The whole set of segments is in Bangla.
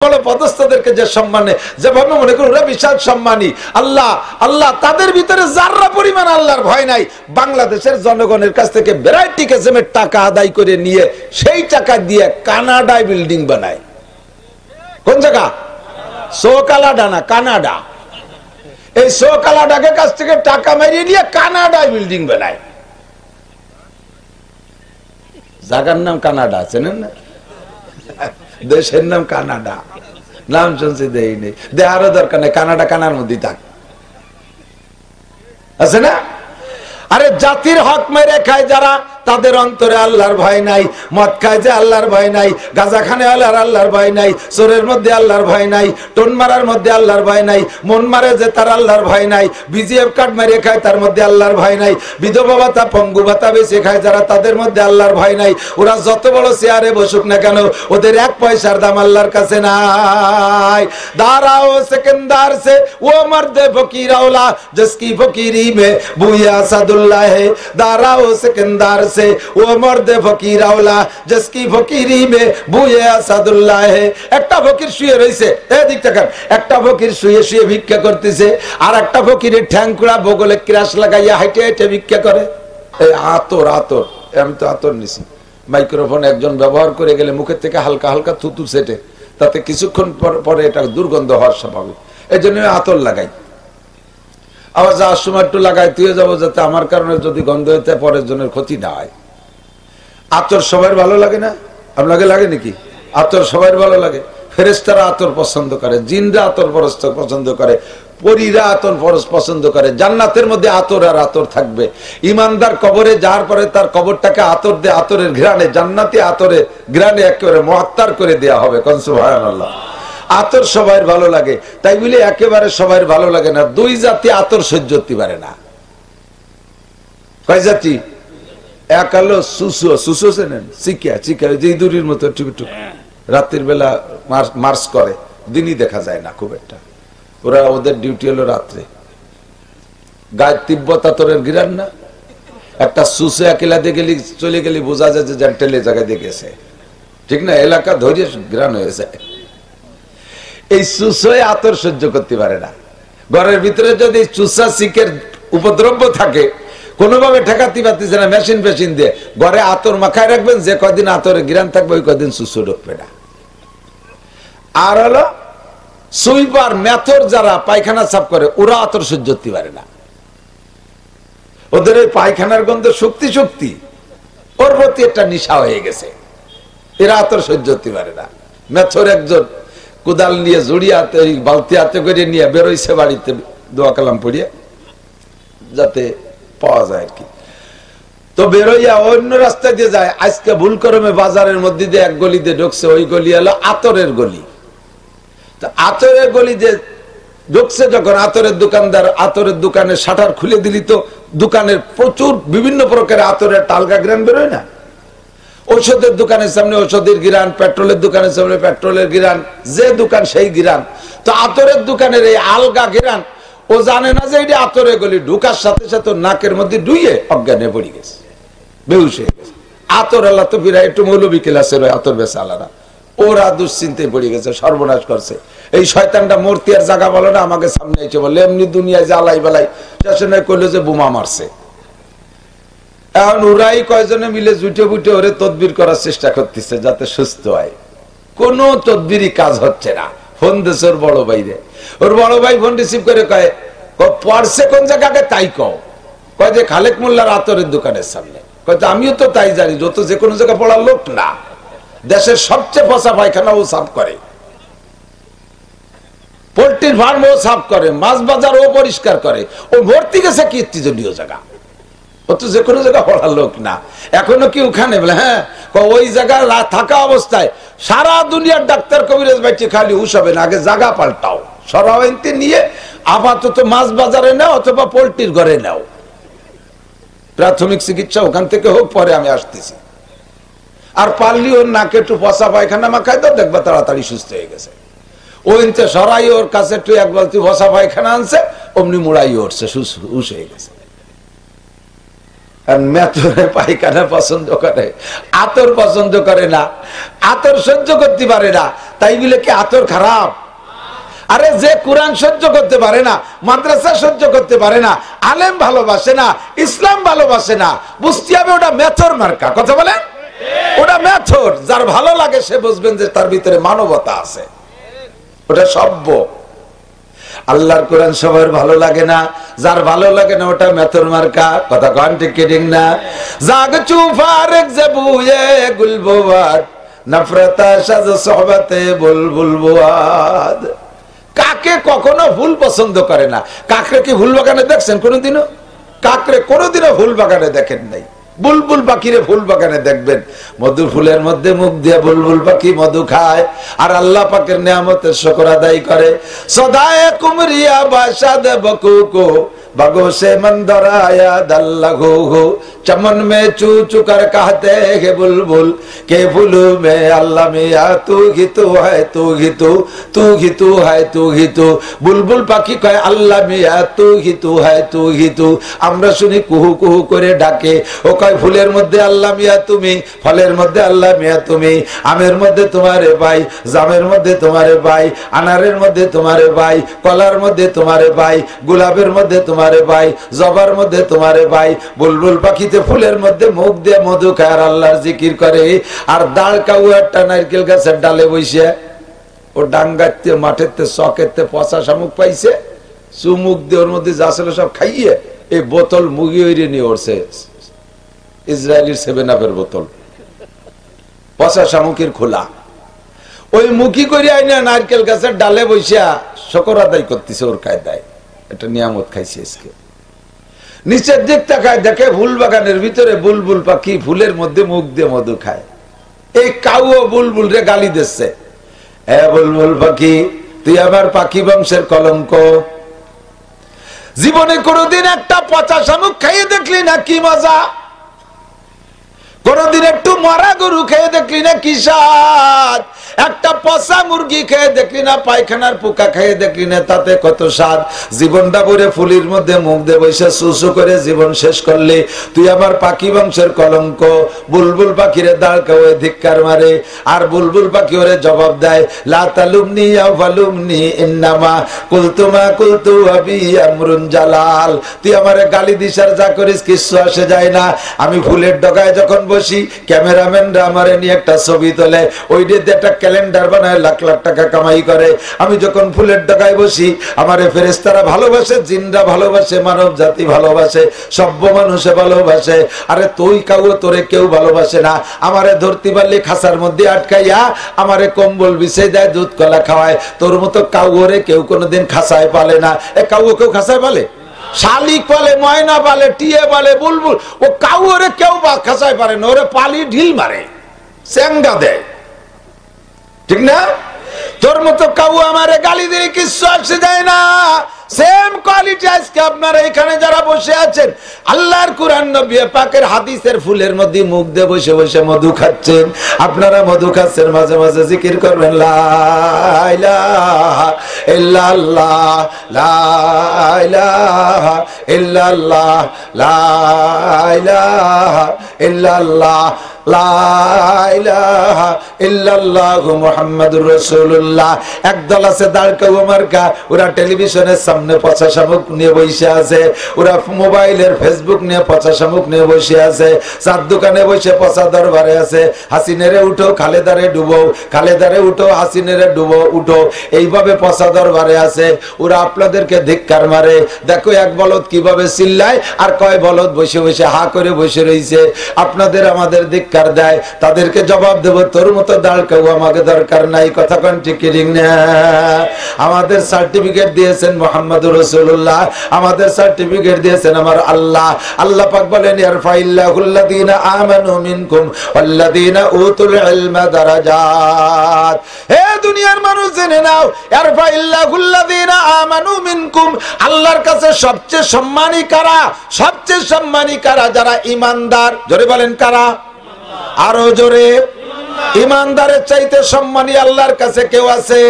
পদস্থদেরকে যে সম্মানে যেভাবে মনে করি ওরা বিশাল সম্মানী, আল্লাহ আল্লাহ তাদের ভিতরে যাররা পরিমাণ আল্লাহর ভয় নাই, বাংলাদেশের জনগণের কাছ থেকে ভ্যারাইটি কিসিমের টাকা আদায় করে নিয়ে সেই টাকা দিয়ে কানাডায় বিল্ডিং বানায়। কোন জায়গা? সোকালাডা না, কানাডা। এই সোকালাডাকে কাছ থেকে টাকা মারিয়ে নিয়ে কানাডায় বিল্ডিং বানায়। জায়গার নাম কানাডা, চেনেন না? দেশের নাম কানাডা, নাম শুনছি দেয়নি, দেহারও দরকার নেই, কানাডা কানার মধ্যে থাক আছে না। আরে জাতির হক মেরে খায় যারা, তাদের অন্তরে আল্লাহর ভয় নাই। মদ খায় যে আল্লাহর ভয় নাই, গাঁজা খানে আল্লাহর ভয় নাই, চোরের মধ্যে আল্লাহর ভয় নাই, টোন মারার মধ্যে আল্লাহর ভয় নাই, মন মারে যে তার আল্লাহর ভয় নাই, বিজিএফ কার্ড মেরে খায় তার মধ্যে আল্লাহর ভয় নাই, বিধবা ভাতা পঙ্গু ভাতা বেঁচে খায় যারা, তাদের মধ্যে আল্লাহর ভয় নাই। ওরা যত বড় চেয়ারে বসুক না কেন, ওদের এক পয়সার দাম আল্লাহর কাছে নাই। দাঁড়াও সেকেন্দার সে ও মর্দে ফকির আওলা जिसकी फकीरी में बुया सादुल्लाह है, दाराओ सिकंदर से वो मर्द फकीर औला जिसकी फकीरी में बुया सादुल्लाह है। একটা ফকির শুয়ে রইছে, এদিক তাকান, একটা ফকির শুয়ে শুয়ে ভিক্ষা করতেছে, আর একটা ফকিরের ঠ্যাংকুড়া বগলে ক্রাশ লাগাইয়া হাইটে হাইটে ভিক্ষা করে। এই আতর আতর, আমি তো আতর নিছি, মাইক্রোফোন একজন ব্যবহার করে গেলে মুখের থেকে হালকা হালকা থুতু সেটে, তাতে কিছুক্ষণ পরে এটা দুর্গন্ধ হওয়ার স্বাভাবিক, এই জন্য আতর লাগাই। আবার যাওয়ার সময় একটু লাগাই তুই যাবো, যাতে আমার কারণে যদি গন্ধ হইতে পরের জনের ক্ষতি না হয়। আতর সবার ভালো লাগে না? আপনাকে লাগে নাকি? আতর সবার ভালো লাগে। ফেরেশতারা আতর পছন্দ করে, জিনরা আতর পছন্দ করে, পরীরা আতর পছন্দ করে। জান্নাতের মধ্যে আতর আর আতর থাকবে। ইমানদার কবরে যাওয়ার পরে তার কবরটাকে আতর দিয়ে, আতরের ঘ্রাণে, জান্নাতি আতরের ঘ্রাণে একেবারে মুআত্তার করে দেওয়া হবে। কোন সুবহানাল্লাহ। আতর সবাই ভালো লাগে, তাই বলে একেবারে সবাই ভালো লাগে না। দুই জাতি আতর সহ্য করতে পারে না। কয় জাতি? এক হলো সুসু, সুসু চেনেন? চিকা, চিকা যে ইঁদুরের মতো টুকটুক, রাত্রির বেলা মার্চ করে, দিনই দেখা যায় না খুব একটা। ওরা, ওদের ডিউটি হলো রাত্রে। গায়ে তিব্বত আতরের ঘিরান না, একটা সুসু একেলাতে গেলি চলে গেলি বোঝা যায় যে টেলে জায়গায় দেখেছে, ঠিক না? এলাকা ধরে ঘিরান হয়ে যায়। এই চুষোয় আতর সহ্য করতে পারে না। ঘরের ভিতরে যদি চুষা শিকের উপদ্রব্য থাকে, কোনোভাবে ঠেকাতে পারতেছে না, মেশিন ফেশিন দিয়ে ঘরে আতর মাখায় রাখবেন, যে কদিন আতরে গিরান থাকবে ওই কদিন চুষো ঢুকবে না। আর হলো সুইপার মেথর, যারা পায়খানা সাফ করে, ওরা আতর সহ্য করতে পারে না। ওদের ওই পায়খানার গন্ধ শক্তি শক্তি, ওর প্রতি একটা নেশা হয়ে গেছে, এরা আতর সহ্য করতে পারে না। মেথর একজন কোদাল নিয়ে জড়িয়াতে, ওই বালতি হাতে করে নিয়ে বেরোইছে বাড়িতে দোয়া কালাম পড়িয়ে, যাতে পাওয়া যায় আর কি। তো বেরোইয়া অন্য রাস্তা দিয়ে যায়। আজকে ভুল ক্রমে বাজারের মধ্যে দিয়ে এক গলি দিয়ে ঢুকছে, ওই গলি হলো আতরের গলি। তো আতরের গলি দিয়ে ঢুকছে যখন, আতরের দোকানদার আতরের দোকানের শাটার খুলে দিলি তো দোকানের প্রচুর বিভিন্ন প্রকারের আতরের টালগা গ্রান বেরোয় না? ঔষধের দোকানের সামনে ঔষধের গিরান, পেট্রোলের দোকানের সামনে পেট্রোলের গিরান, যে দোকান সেই গিরান। তো আতরের দোকানের এই আলগা গিরান, ও জানে না যে এটা আতরে গলি, ঢুকার সাথে সাথে নাকের মধ্যে ডুইয়ে অজ্ঞানে পড়ে গেছে, বেহুশ হয়ে গেছে। আতর আল্লাহ তো ফিরা একটু মৌলবী ক্লাসের আতর বেচা আলাদা, ওরা দুশ্চিন্তায় পড়ে গেছে, সর্বনাশ করছে। এই শয়তানটা মূর্তি আর জায়গা বলো না, আমাকে সামনে এসে বলে এমনি দুনিয়ায় জ্বালাই বেলাই, শেষে করলো যে বোমা মারছে। এখন ওরাই কয়জনে মিলে জুটে বুটে ওরে তদবির করার চেষ্টা করতেছে যাতে সুস্থ হয়। কোন তদবিরই কাজ হচ্ছে না। ফোন দিছে ওর বড় ভাইরে, ওর বড় ভাই ফোন রিসিভ করে কয়, পড়ছে কোন জায়গাকে তাই কও। কয় যে খালেক মোল্লার আতরের দোকানের সামনে। কয় আমিও তো তাই জানি, যত যে কোনো জায়গায় পড়ার লোক না, দেশের সবচেয়ে পচা পায়খানা ও সাফ করে, পোল্ট্রির ফার্ম ও সাফ করে, মাছ বাজার ও পরিষ্কার করে। ও ভর্তি গেছে কীর্তিজনীয় জায়গা, ও তো যে কোনো জায়গায় পড়ার লোক না। এখনো কি ওখানে বলে? হ্যাঁ, ওই জায়গায় থাকা অবস্থায় সারা দুনিয়ার ডাক্তার কবিরাজ বাইটি খালি হুশ হবে না, আগে জায়গা পাল্টাও, সরাওয়াইতে নিয়ে আপাতত মাছ বাজারে নাও অথবা পোল্ট্রির ঘরে নাও, প্রাথমিক চিকিৎসা ওখান থেকে হোক, পরে আমি আসতেছি। আর পারলি ওর নাকে একটু পচা পায়খানা মাখায় দাও, দেখবা তাড়াতাড়ি সুস্থ হয়ে গেছে। ওইতে সরাই ওর কাছে একটু এক বালতি পচা পায়খানা আনছে, অমনি মুড়াই উঠছে, হুশ হয়ে গেছে। মেথরে পায়খানা পছন্দ করে, আতর পছন্দ করে না, আতর সহ্য করতে পারে না, তাই বলে কি আতর খারাপ? আরে যে কোরআন সহ্য করতে পারে না, মাদ্রাসা সহ্য করতে পারে না, আলেম ভালোবাসে না, ইসলাম ভালোবাসে না, বুঝতে হবে ওটা মেথর মার্কা। কথা বলেন, ওটা মেথর। যার ভালো লাগে সে বুঝবেন যে তার ভিতরে মানবতা আছে, ওটা সভ্য। আল্লাহর কোরআন সবার ভালো লাগে না, যার ভালো লাগে না ওটা মেথর মার্কা। কথা কন ঠিক কি ঠিক না? জাগ চুফারেক জবুয়ে গুলবুয়াদ নফরতা সাজ সোহবতে বুলবুল বুয়াদ। কাকে কখনো ফুল পছন্দ করে না। কাকরে কি ফুল বাগানে দেখছেন কোনোদিনও? কাকরে কোনোদিনও ফুল বাগানে দেখেন নাই। বুলবুল পাখিরে ফুল বাগানে দেখবেন, মধু ফুলের মধ্যে মুখ দিয়ে বুলবুল পাখি মধু খায় আর আল্লাহ পাকের নিয়ামতের শুকর আদায় করে। সদায়ে কুমরিয়া বাসাদ বকুকো बगो से मंदर आया दल्लगो हो चमन में चू चू कर कहते हैं बुलबुल के फूलू में अल्लाह मिया तू ही तू है, तू ही तू, तू ही तू है, तू ही तू। बुलबुल पाखी कहे अल्लाह मिया तू ही तू है, तू ही तू। আমরা শুনি কুহু কুহু করে ডাকে, ও কয় ফুলের মধ্যে আল্লাহ মিয়া তুমি, ফলের মধ্যে আল্লাহ মিয়া তুমি, আমের মধ্যে তোমারে ভাই, জামের মধ্যে তোমারে ভাই, আনারের মধ্যে তোমারে ভাই, কলার মধ্যে তোমারে ভাই, গোলাপের মধ্যে তোমারে ভাই, জবার মধ্যে তোমারে ভাই। বুলবুল পাখিতে ফুলের মধ্যে মুখ দিয়ে মধু খায় আর আল্লাহর জিকির করে। আর দাঁড় কাউ একটা নারকেল গাছের ডালে বসে ও ডাঙ্গাতে মাঠেতে চকেতে পচা শামুক পাইছে, চুমুক দিয়ে ওর মধ্যে যা ছিল সব খাইয়ে এই বোতল মুগি ওইরে নিয়ে উঠছে, ইসরায়েলের 7-আপের বোতল, পচা শামুকের খোলা। ওই মুখি করে আইনা নারকেল গাছের ডালে বসিয়া শকর আদায় করতেছে ওর কায়দায়। এটা নিয়ামত খাইছে আজকে। নিচের দিক তাকায় দেখে ফুল বাগানের ভিতরে বুলবুল পাখি ফুলের মধ্যে মুখ দিয়ে মধু খায়। এই কাউও বুলবুল রে গালি দিচ্ছে, এ বুলবুল পাখি তুই আবার পাখি বংশের কলঙ্ক, জীবনে কোনদিন একটা পচা শামুক খাইয়ে দেখলি না? কি মজা! কোনদিন একটু মরা গরু খেয়ে দেখলি না? কি স্বাদ! একটা পচা মুরগি খেয়ে দেখলি না? পায়খানার পোকা খেয়ে দেখলি না? তাতে কত স্বাদ! জীবনটা ভরে ফুলির মধ্যে মুখ দিয়ে বসে সুসু করে জীবন শেষ করলি। তুই আমার পাখি বংশের কলঙ্ক। বুলবুল পাখিরে দাঁড় কাওয়ে ধিক্কার মারে, আর বুলবুল পাখি ওরে জবাব দেয়, লা তালুমনি ইয়া ফালুমনি ইন্নামা কুলতুমা কুলতু আবি আমরুন জালাল। তুই আমারে গালি দিস আর যা করিস কিছু আসে যায় না। আমি ফুলের ডগায় যখন বসি, ক্যামেরাম্যানরা আমারে নিয়ে একটা ছবি তোলে, ওই দিয়ে একটা ক্যালেন্ডার বানায় লাখ লাখ টাকা কামাই করে। আমি যখন ফুলের ডগায় বসি, আমারে ফেরেশতারা ভালোবাসে, জিনরা ভালোবাসে, মানব জাতি ভালোবাসে, সভ্য মানুষে ভালোবাসে। আরে তুই কাউ তোরে কেউ ভালোবাসে না। আমারে ধরতে পারলে খাসার মধ্যে আটকাইয়া আমারে কম্বল বিছিয়ে দেয়, দুধ কলা খাওয়ায়। তোর মতো কাউরে কেউ কোনোদিন খাসায় পালে না। এ কাউ কেউ খাসায় পালে? শালিক পালে, ময়না পালে, টিয়ে পালে, বুলবুল। ও কাউরে কেউ খাসায় পারে না, ওরে পালি ঢিল মারে, চেঙ্গা দেয়, ঠিক না? তোর মতো কাউ আমারে গালি দিয়ে কিছু আসে যায় না। সেম কোয়ালিটি আজকে আপনারা এখানে যারা বসে আছেন, আল্লাহর কুরআন নবী পাকের হাদিসের ফুলের মধ্যে মুখ দিয়ে বসে বসে মধু খাচ্ছেন। আপনারা মধু খাচ্ছেন, মাঝে মাঝে জিকির করবেন, লা ইলাহা ইল্লাল্লাহ, লা ইলাহা ইল্লাল্লাহ, লা ইলাহা ইল্লাল্লাহ, লা ইলাহা ইল্লাল্লাহু মুহাম্মাদুর রাসূলুল্লাহ। একদল আছে দাঁড়কাওয়া মার্কা, ওরা টেলিভিশনের সামনে পচা শামুক নিয়ে বসে আছে, ওরা মোবাইলের ফেসবুক নিয়ে পচা শামুক নিয়ে বসে আছে, চার দোকানে বসে পচা দরবারে আছে। হাসিনেরে উঠো, খালেদারে ডুবো, খালেদারে উঠো, হাসিনেরে ডুবো, উঠো, এইভাবে পচা দরবারে আছে। ওরা আপনাদেরকে ধিক্কার মারে। দেখো এক বলদ কিভাবে চিল্লায়, আর কয় বলদ বসে বসে হা করে বসে রয়েছে। আপনাদের আমাদের ধিক্কার দেয়, তাদেরকে জবাব দেব, তোর মতো দাঁড় কেউ আমাকে দরকার নাই। কথা কোন ঠিক না? আমাদের সার্টিফিকেট দিয়েছেন মুহাম্মদুর রাসূলুল্লাহ, আমাদের সার্টিফিকেট দিয়েছেন আমার আল্লাহ। আল্লাহ পাক বলেন, ইয়ারফাইল্লাহুল্লাযীনা আমানু মিনকুম ওয়াল্লাযীনা উতুল ইলমা দারাজাত। হে দুনিয়ার মানুষ জেনে নাও, ইয়ারফাইল্লাহুল্লাযীনা আমানু মিনকুম, আল্লাহর কাছে সবচেয়ে সম্মানী কারা? সবচেয়ে সম্মানী কারা? যারা ঈমানদার। জোরে বলেন কারা? আরো জোরে। ঈমানদারের চাইতে সম্মানী আল্লাহর কাছে কেউ আছে?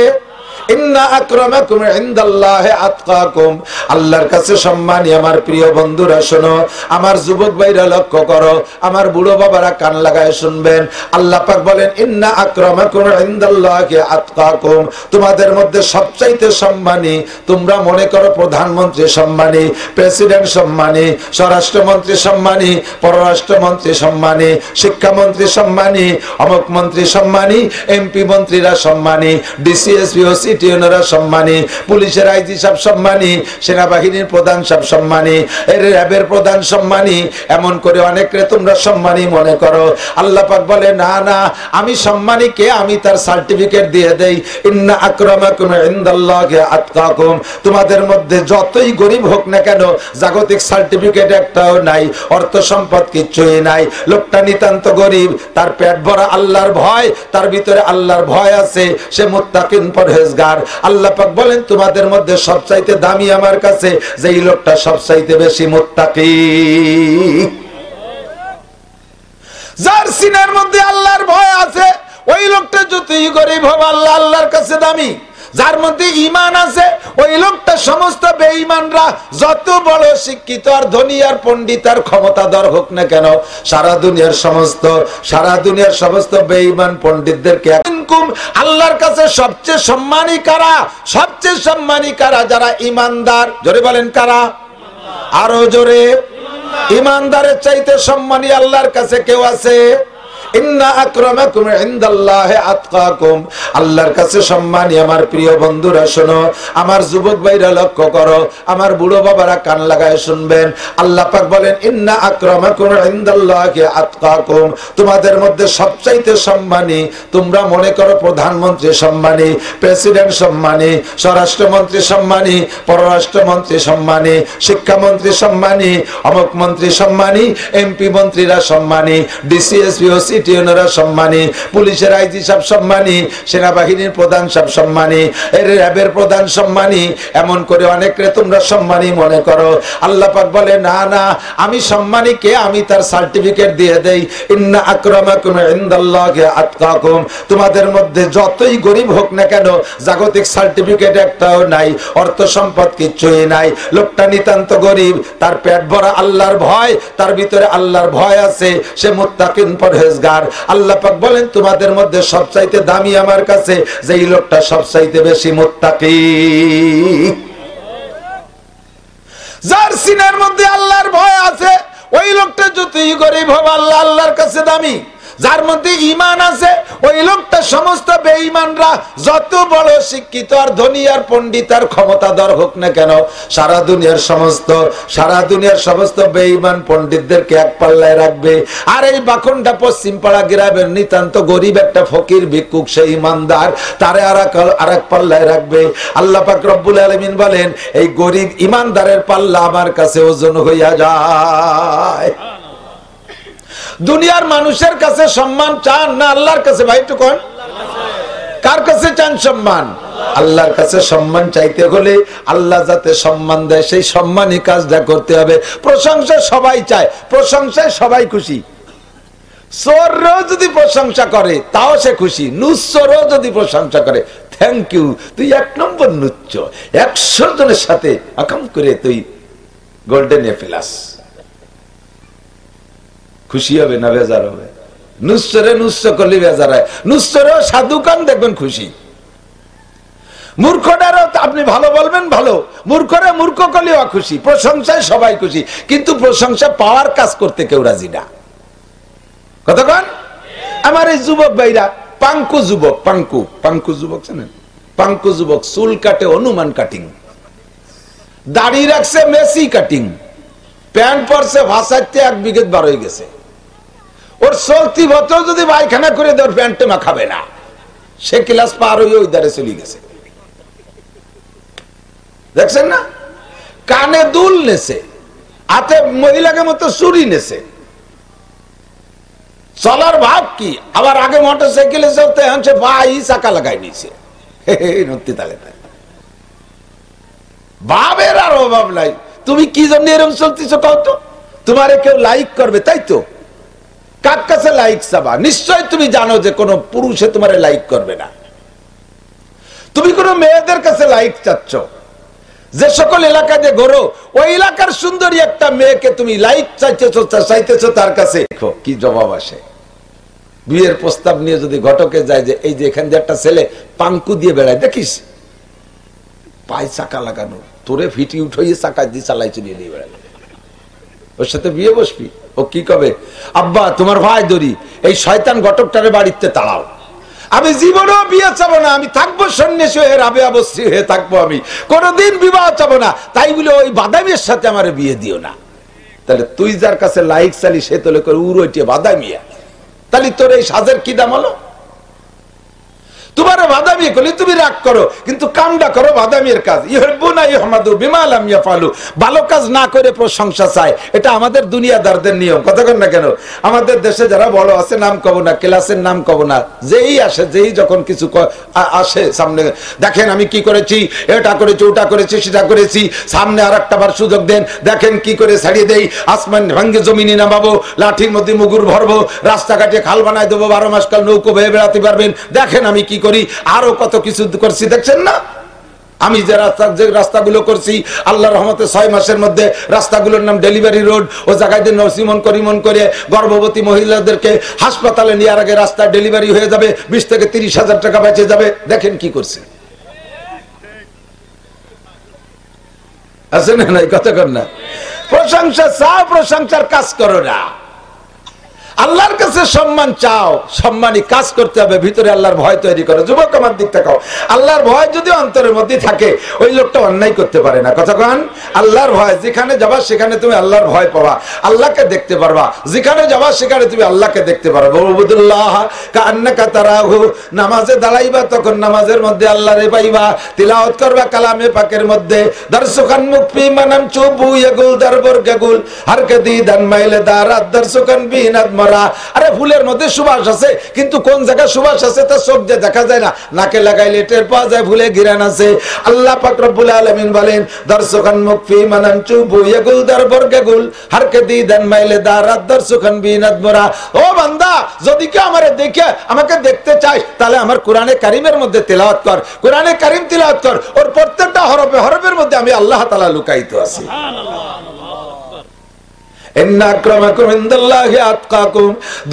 ইন্না আকরামাকুম ইনদাল্লাহি আতকাকুম, আল্লাহর কাছে সম্মানী আমার প্রিয় বন্ধুরা শোনো, আমার যুবক ভাইরা লক্ষ্য করো, আমার বুড়ো বাবারা কান লাগায় শুনবেন। আল্লাহ পাক বলেন ইন্না আকরামাকুম ইনদাল্লাহি আতকাকুম, তোমাদের মধ্যে সবচাইতে সম্মানী, তোমরা মনে করো প্রধানমন্ত্রী সম্মানী, প্রেসিডেন্ট সম্মানী, স্বরাষ্ট্রমন্ত্রী সম্মানী, পররাষ্ট্রমন্ত্রী সম্মানী, শিক্ষামন্ত্রী সম্মানী, অমুক মন্ত্রী সম্মানী, এমপি মন্ত্রীরা সম্মানী, ডিসিএসপি ও সিটিওনরা সম্মানী, পুলিশের আইজি সাহেব সম্মানী, সেনাবাহিনীর প্রধান সাহেব সম্মানী, এর র্যাবের প্রধান সম্মানী, এমন করে অনেকরে তোমরা সম্মানী মনে করো। আল্লাহ পাক বলে না না, আমি সম্মানী কে, আমি তার সার্টিফিকেট দিয়ে দেই। ইন্না আকরামাকুম ইনদাল্লাহি আতকাকুম, তোমাদের মধ্যে যতই গরিব হোক না কেন, জাগতিক সার্টিফিকেট একটাও নাই, অর্থ সম্পদ কিচ্ছুই নাই, লোকটা নিতান্ত গরিব, তার পেট ভরা আল্লাহর ভয়, তার ভিতরে আল্লাহর ভয় আছে, সে মুত্তাকিন পরহেজগার। আল্লাহ পাক বলেন তোমাদের মধ্যে সবচাইতে দামি আমার কাছে যেই লোকটা সবচাইতে বেশি মুত্তাকি, যার সিনার মধ্যে আল্লাহর ভয় আছে, ওই লোকটা যতই গরিব হবে আল্লাহ আল্লাহর কাছে দামি। যার মধ্যে ঈমান আছে, ওই লোকটা সমস্ত বেঈমানরা যত বড় শিক্ষিত আর ধনী আর পণ্ডিত আর ক্ষমতাধর হোক না কেন, সারা দুনিয়ার সমস্ত বেঈমান পণ্ডিতদেরকে আল্লাহর কাছে সবচেয়ে সম্মানী কারা? সবচেয়ে সম্মানী কারা? যারা ঈমানদার। জোরে বলেন কারা? আরো জোরে। ঈমানদারের চাইতে সম্মানী আল্লাহর কাছে কেউ আছে? ইন্না আকরামাকুম ইনদাল্লাহি আতকাকুম, আল্লাহর কাছে সম্মানী আমার প্রিয় বন্ধুরা শোনো, আমার যুবক ভাইরা লক্ষ্য করো, আমার বুড়ো বাবারা কান লাগায় শুনবেন। আল্লাহ পাক বলেন ইন্না আকরামাকুম ইনদাল্লাহি আতকাকুম, তোমাদের মধ্যে সবচাইতে সম্মানী, তোমরা মনে করো প্রধানমন্ত্রী সম্মানী, প্রেসিডেন্ট সম্মানী, স্বরাষ্ট্রমন্ত্রী সম্মানী, পররাষ্ট্রমন্ত্রী সম্মানী, শিক্ষামন্ত্রী সম্মানী, অমুক মন্ত্রী সম্মানী, এমপি মন্ত্রীরা সম্মানী, ডিসিএসপি ও সিটিওনরা সম্মানী, পুলিশের আইজি সাহেব সম্মানী, সেনাবাহিনীর প্রধান সাহেব সম্মানী, এর র্যাবের প্রধান সম্মানী, এমন করে অনেকরে তোমরা সম্মানী মনে করো। আল্লাহ পাক বলে না না, আমি সম্মানী কে, আমি তার সার্টিফিকেট দিয়ে দেই। ইন্না আকরামাকুম ইনদাল্লাহি আতকাকুম, তোমাদের মধ্যে যতই গরিব হোক না কেন, জাগতিক সার্টিফিকেট একটাও নাই, অর্থ সম্পদ কিচ্ছুই নাই, লোকটা নিতান্ত গরিব, তার পেট ভরা আল্লাহর ভয়, তার ভিতরে আল্লাহর ভয় আছে, সে মুত্তাকিন পরহেজগার। আল্লাহ পাক বলেন তোমাদের মধ্যে সবচাইতে দামি আমার কাছে যেই লোকটা সবচাইতে বেশি মুত্তাকি, যার সিনার মধ্যে আল্লাহর ভয় আছে, ওই লোকটা যতই গরিব হবে আল্লাহ আল্লাহর কাছে দামি। যার মধ্যে ঈমান আছে, ওই লোকটা সমস্ত বেঈমানরা যত বড় শিক্ষিত আর ধনী আর পণ্ডিত আর ক্ষমতাধর হোক না কেন, সারা দুনিয়ার সমস্ত বেঈমান পণ্ডিতদেরকে এক পাল্লায় রাখবে। আর এই বাখনটা পশ্চিম পাড়া গ্রামের নিতান্ত গরিব একটা ফকির ভিক্ষুক, সেই ইমানদার, তারে আর এক পাল্লায় রাখবে। আল্লাহ পাক রব্বুল আলামিন বলেন এই গরিব ইমানদারের পাল্লা আমার কাছে ওজন হইয়া যায়। দুনিয়ার মানুষের কাছে সম্মান চান না আল্লাহর কাছে? ভাই একটু কোন, কার কাছে চান সম্মান? আল্লাহর কাছে সম্মান চাইতে হলে আল্লাহ যাতে সম্মান দেয় সেই সম্মানী কাজটা করতে হবে। প্রশংসা সবাই চায়, প্রশংসায় সবাই খুশি। চোরও যদি প্রশংসা করে তাও সে খুশি, নুচ্চরও যদি প্রশংসা করে, থ্যাংক ইউ, তুই এক নম্বর নুচ্চ, 100 জনের সাথে আকাম করে তুই গোল্ডেন এপ্লাস, খুশি হবে না বেজার হবে? নুচ্চরে নুচ্চ করলে বেজার হয়, নুচ্চরেও সাধু কান দেখবেন খুশি। মূর্খটারও আপনি ভালো বলবেন ভালো, মূর্খরে মূর্খ করলেও খুশি। প্রশংসায় সবাই খুশি, কিন্তু প্রশংসা পাওয়ার কাজ করতে কেউ রাজি না। কতক্ষণ আমার এই যুবক ভাইরা, পাঙ্কু যুবক জানেন? পাঙ্কু যুবক চুল কাটে অনুমান কাটিং, দাড়ি রাখছে মেসি কাটিং, প্যান্ট পরছে ভাষাতে 1 বিঘে বার হয়ে গেছে। ওর শক্তি ভত যদি পায়খানা করে দেওয়ার প্যান্টে মাখাবে না, সে ক্লাস পার হয়ে ওই দ্বারে চলে গেছে। দেখছেন না? কানে দুল নেছে, হাতে মহিলাকে মতো চুরি নেছে, চলার ভাব কি। আবার আগে মোটর সাইকেলে চলতে হচ্ছে ভাই চাকা লাগাই নিছে, নত্তি তালে ভাবের আর অভাব নাই। তুমি কি জন্য এরকম চলতেছ কত? তোমারে কেউ লাইক করবে তাই তো? কার কাছে লাইক চাবা? নিশ্চয় তুমি জানো যে কোন পুরুষে তোমারে লাইক করবে না। তুমি কোন মেয়েদের কাছে লাইক চাচ্ছ, যে সকল এলাকায় যে ঘোরো ওই এলাকার সুন্দরী একটা মেয়েকে তুমি লাইক চাইতেছো তার কাছে, কি জবাব আসে? বিয়ের প্রস্তাব নিয়ে যদি ঘটকে যায় যে এই যে এখান দিয়ে একটা ছেলে পাঙ্কু দিয়ে বেড়ায়, দেখিস পায়ে চাকা লাগানো, তোরে ফিটি উঠাইয়ে চাকা দিয়ে চালাই চলিয়ে নিয়ে বেড়ায়, ওর সাথে বিয়ে বসবি? ও কি কবে, আব্বা তোমার ভাই ধরি এই শয়তান ঘটকটারে বাড়িতে তাড়াও, আমি জীবনেও বিয়ে চাবো না, আমি থাকবো সন্ন্যাসী হয়ে, রাবেয়া বস্তি হয়ে থাকবো, আমি কোনোদিন বিবাহ চাবো না, তাই বলে ওই বাদামির সাথে আমার বিয়ে দিও না। তাহলে তুই যার কাছে লাইক চালি সে তোলে করে উড়োইটে বাদামিয়া, তাহলে তোর এই সাজের কি দাম হলো? তোমার বাদামি করলে তুমি রাগ করো, কিন্তু কামটা করো বাদামির কাজ। ইহব্বুনা ইহমাদু বিমা লাম ইয়াফালু, ভালো কাজ না করে প্রশংসা চায়, এটা আমাদের দুনিয়াদারদের নিয়ম। কথা কন না কেন? আমাদের দেশে যারা বড় আছে, নাম কব না, ক্লাসের নাম কব না, যেই আসে যেই যখন কিছু আসে সামনে, দেখেন আমি কি করেছি, এটা করেছি, ওটা করেছি, সেটা করেছি, সামনে আর একটা বার সুযোগ দেন, দেখেন কি করে ছাড়িয়ে দেই, আসমান ভাঙ্গে জমিনে নামাবো, লাঠির মধ্যে মুগুর ভরবো, রাস্তাঘাটে খাল বানাই দেবো, 12 মাস কাল নৌকো বেয়ে বেড়াতে পারবেন, দেখেন আমি কি করি, আরো কত কিছু করছি, দেখছেন না? আমি যে রাস্তাগুলো করছি, আল্লাহর রহমতে 6 মাসের মধ্যে রাস্তাগুলোর নাম ডেলিভারি রোড, ও জায়গায় দিয়ে নসিমন করিমন করে গর্ভবতী মহিলাদেরকে হাসপাতালে নেওয়ার আগে রাস্তা ডেলিভারি হয়ে যাবে, 20 থেকে 30 হাজার টাকা বেঁচে যাবে। দেখেন কি করছে, আছে না? নাই কথা কর না, প্রশংসা চাও, প্রশংসার কাজ করো না, আল্লাহর কাছে সম্মান চাও, সম্মানী কাজ করতে হবে, ভিতরে আল্লাহর ভয় তৈরি করো। যুবক আমার দিক তাকাও, আল্লাহর ভয় যদি অন্তরের মধ্যে থাকে ওই লোকটা অন্যায় করতে পারে না। কথা কন, আল্লাহর ভয়, যেখানে যাবা সেখানে তুমি আল্লাহর ভয় পাবা, আল্লাহকে দেখতে পারবা, যেখানে যাবা সেখানে তুমি আল্লাহকে দেখতে পারবা। উবুদুল্লাহ কান্নাকা তারাহু, নামাজে দাঁড়াইবা তখন নামাজের মধ্যে আল্লাহরে পাইবা, তিলাওয়াত করবা কালামে পাকের মধ্যে, দরসুকান মুকফি মানাম চুবু ইয়াগুল দরবর গাগুল হারকাতি দান মাইলে দারাত দরসুকান বিনাত। আরে ফুলের মধ্যে সুবাস আছে, কিন্তু কোন জায়গায় সুবাস আছে তা চোখ দিয়ে দেখা যায় না, নাকে লাগাইলে টের পাওয়া যায় ফুলে ঘিরান আছে। আল্লাহ পাক রব্বুল আলামিন বলেন, দরসুকান মুকফি মানান চুবু ইয়াগুল দরবর গাগুল হারকাতি দান মাইলে দারাত দরসুকান বিনাত মরা। ও বান্দা, যদি কেউ আমারে দেখে আমাকে দেখতে চাই, তাহলে আমার কোরআনে কারিমের মধ্যে তেলাওয়াত কর, কোরআনে কারিম তেলাওয়াত কর, ওর প্রত্যেকটা হরফে হরফের মধ্যে আমি আল্লাহ তাআলা লুকায়িত আছি।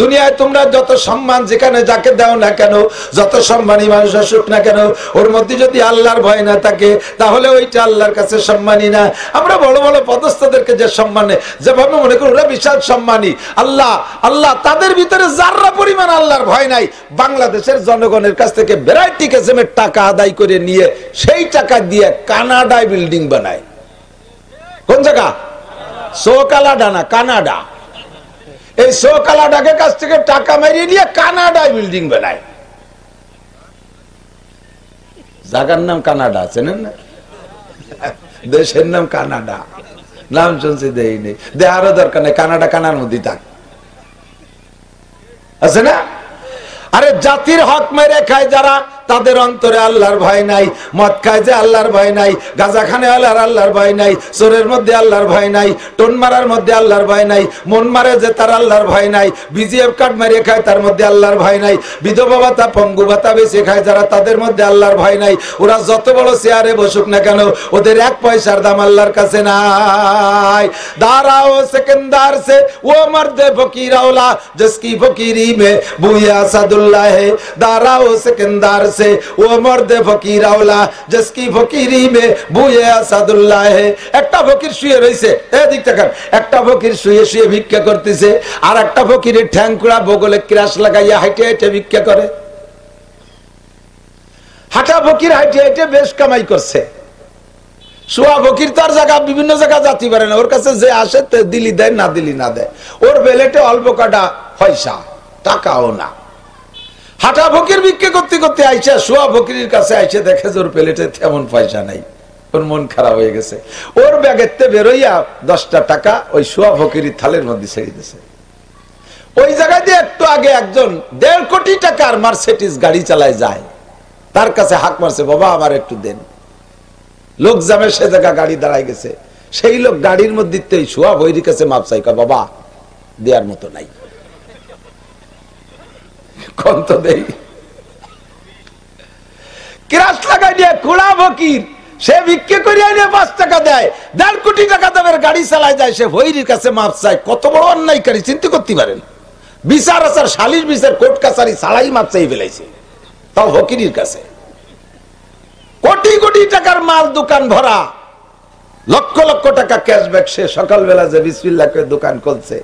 দুনিয়ায় তোমরা যত সম্মান যেখানে যাকে দাও না কেন, যত সম্মানী মানুষ আসুক না কেন, ওর মধ্যে যদি আল্লাহর ভয় না থাকে তাহলে ওইটা আল্লাহর কাছে সম্মানী না। আমরা বড় বড় পদস্থদেরকে যে সম্মানে যেভাবে মনে করি ওরা বিশাল সম্মানী, আল্লাহ আল্লাহ তাদের ভিতরে যাররা পরিমাণ আল্লাহর ভয় নাই। বাংলাদেশের জনগণের কাছ থেকে ভ্যারাইটি কিসিমের টাকা আদায় করে নিয়ে সেই টাকা দিয়ে কানাডায় বিল্ডিং বানায়। কোন জায়গা? সোকালাডা না, কানাডা। এই সোকালাডাকে কাছ থেকে টাকা মারিয়ে নিয়ে কানাডায় বিল্ডিং বানায়। জায়গার নাম কানাডা, চেনেন না? দেশের নাম কানাডা, নাম শুনছি দেয়নি, দেহারও দরকার নেই, কানাডা কানার মধ্যে থাক, আছে না? আরে জাতির হক মেরে খায় যারা, তাদের অন্তরে আল্লাহর ভয় নাই। মদ খায় যে আল্লাহর ভয় নাই, গাঁজা খানে আল্লাহর ভয় নাই, চোরের মধ্যে আল্লাহর ভয় নাই, টোন মারার মধ্যে আল্লাহর ভয় নাই, মন মারে যে তার আল্লাহর ভয় নাই, বিজিএফ কার্ড মারিয়ে খায় তার মধ্যে আল্লাহর ভয় নাই, বিধবা ভাতা পঙ্গু ভাতা বেশি খায় যারা, তাদের মধ্যে আল্লাহর ভয় নাই। ওরা যত বড় চেয়ারে বসুক না কেন, ওদের 1 পয়সার দাম আল্লাহর কাছে নাই। দাঁড়াও সেকেন্দার সে ও মর্দে ফকিরাওলা जिसकी फकीरी में बुया सदुल्लाह है, दाराओ सिकंदर से वो मर्द फकीराওলা जिसकी फकीरी में बुया सदुल्लाह है। একটা ফকির শুয়ে রইছে, এদিক তাকান, একটা ফকির শুয়ে শুয়ে ভিক্ষা করতেছে, আর একটা ফকিরের ঠ্যাংকুড়া বগলে ক্রাশ লাগাইয়া হাইটে হাইটে ভিক্ষা করে। হাঁটা ফকির হাইটে হাইটে বেশ কামাই করছে, শুয়া ফকির তার জায়গা বিভিন্ন জায়গা যাতে পারে না, ওর কাছে যে আসে দিলি দেয়, না দিলি না দেয়, ওর বেলেটে অল্প কাটা পয়সা, টাকাও না। হাঁটা ফকির ভিক্ষা করতে করতে আইসা শুয়া ফকিরের কাছে আইসে দেখে যে ওর প্লেটে তেমন পয়সা নাই, ওর মন খারাপ হয়ে গেছে। ওর ব্যাগেতে বেরোইয়া 10টা টাকা ওই শুয়া ফকিরের থালের মধ্যে ছেড়ে দিয়েছে। ওই জায়গায় দিয়ে একটু আগে একজন 1.5 কোটি টাকার মার্সিডিজ গাড়ি চালায় যায়, তার কাছে হাক মারছে, বাবা আমার একটু দেন। লোক যাবে সে জায়গা গাড়ি দাঁড়ায় গেছে, সেই লোক গাড়ির মধ্যে শুয়া বৈরির কাছে মাপ চাই, বাবা দেওয়ার মতো নাই, কত দেই। ক্রাশ লাগাই দিয়ে খোড়া ফকির সে ভিক্ষে করে এনে 5 টাকা দেয়, 1.5 কোটি টাকা দামের গাড়ি চালায় যায়, সে ভৈরির কাছে মাপ চায়। কত বড় অন্যায়কারী চিন্তা করতে পারেন। বিচার আচার সালিশ বিচার কোর্ট কাছারি ছাড়াই মাপ চাই ফেলাইছে, তাও ফকিরের কাছে। কোটি কোটি টাকার মাল দোকান ভরা, লক্ষ লক্ষ টাকা ক্যাশব্যাক। সে সকালবেলা যে বিসমিল্লাহ করে দোকান খুলছে,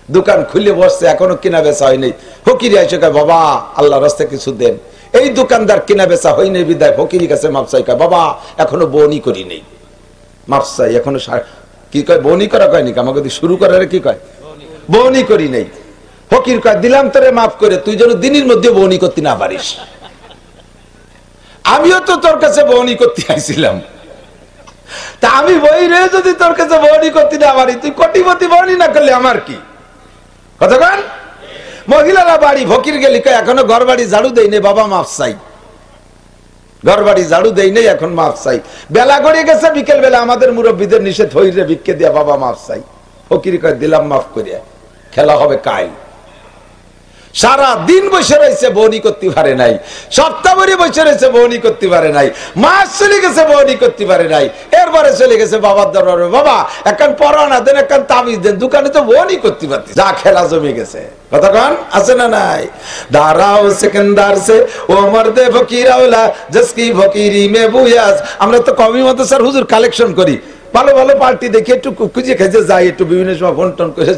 দোকান খুলে বসছে, এখনো কিনা বেচা হয়নি। ফকিরি এসে কয়, বাবা আল্লাহ রাস্তায় কিছু দেন। এই দোকানদার কিনা বেচা হয়নি বিদায় ফকিরের কাছে মাপ চাই, কয় বাবা এখনো বনি করি নেই, মাপ চাই এখনো। কি কয় বনি করা কয়নি, আমাকে শুরু করার কি কয় বনি করি নেই। ফকির কয় দিলাম তোরে মাফ করে, তুই যেন দিনের মধ্যে বনি করতে না পারিস। আমিও তো তোর কাছে বনি করতে আইছিলাম, তা আমি বই রে যদি তোর কাছে বনি করতে না পারি, তুই কোটিপতি বনি না করলে আমার কি কথা কন। মহিলারা বাড়ি ফকির গেলি কয় এখনো ঘর বাড়ি ঝাড়ু দেই নেই, বাবা মাফ চাই। ঘর বাড়ি ঝাড়ু দেই নেই, এখন মাফ চাই। বেলা গড়িয়ে গেছে, বিকেল বেলা আমাদের মুরব্বীদের নিষেধ হইরে ভিক্ষে দিয়া বাবা মাফ চাই। ফকির কয় দিলাম মাফ করিয়া, খেলা হবে কাল। সারা দিন বসে রয়েছে, বনি করতে পারে নাই। সপ্তাহ ভরে বসে রয়েছে, বনি করতে পারে নাই। মাস চলে গেছে, বনি করতে পারে নাই। এরপরে চলে গেছে বাবার দরবারে, বাবা এখন পরানা দেন, এখন তাবিজ দেন, দোকানে তো বনি করতে পারতি। যা খেলা জমে গেছে, কতক্ষণ আছে না নাই। দাঁড়াও সেকেন্দার সে ও মর্দে ফকির আওলা জসকি ফকিরি মে বুয়াজ। আমরা তো কমি মতো স্যার হুজুর কালেকশন করি, ভালো ভালো পার্টি দেখে একটু খুঁজে খেজে যাই, একটু বিভিন্ন সময় ফোন টোন করে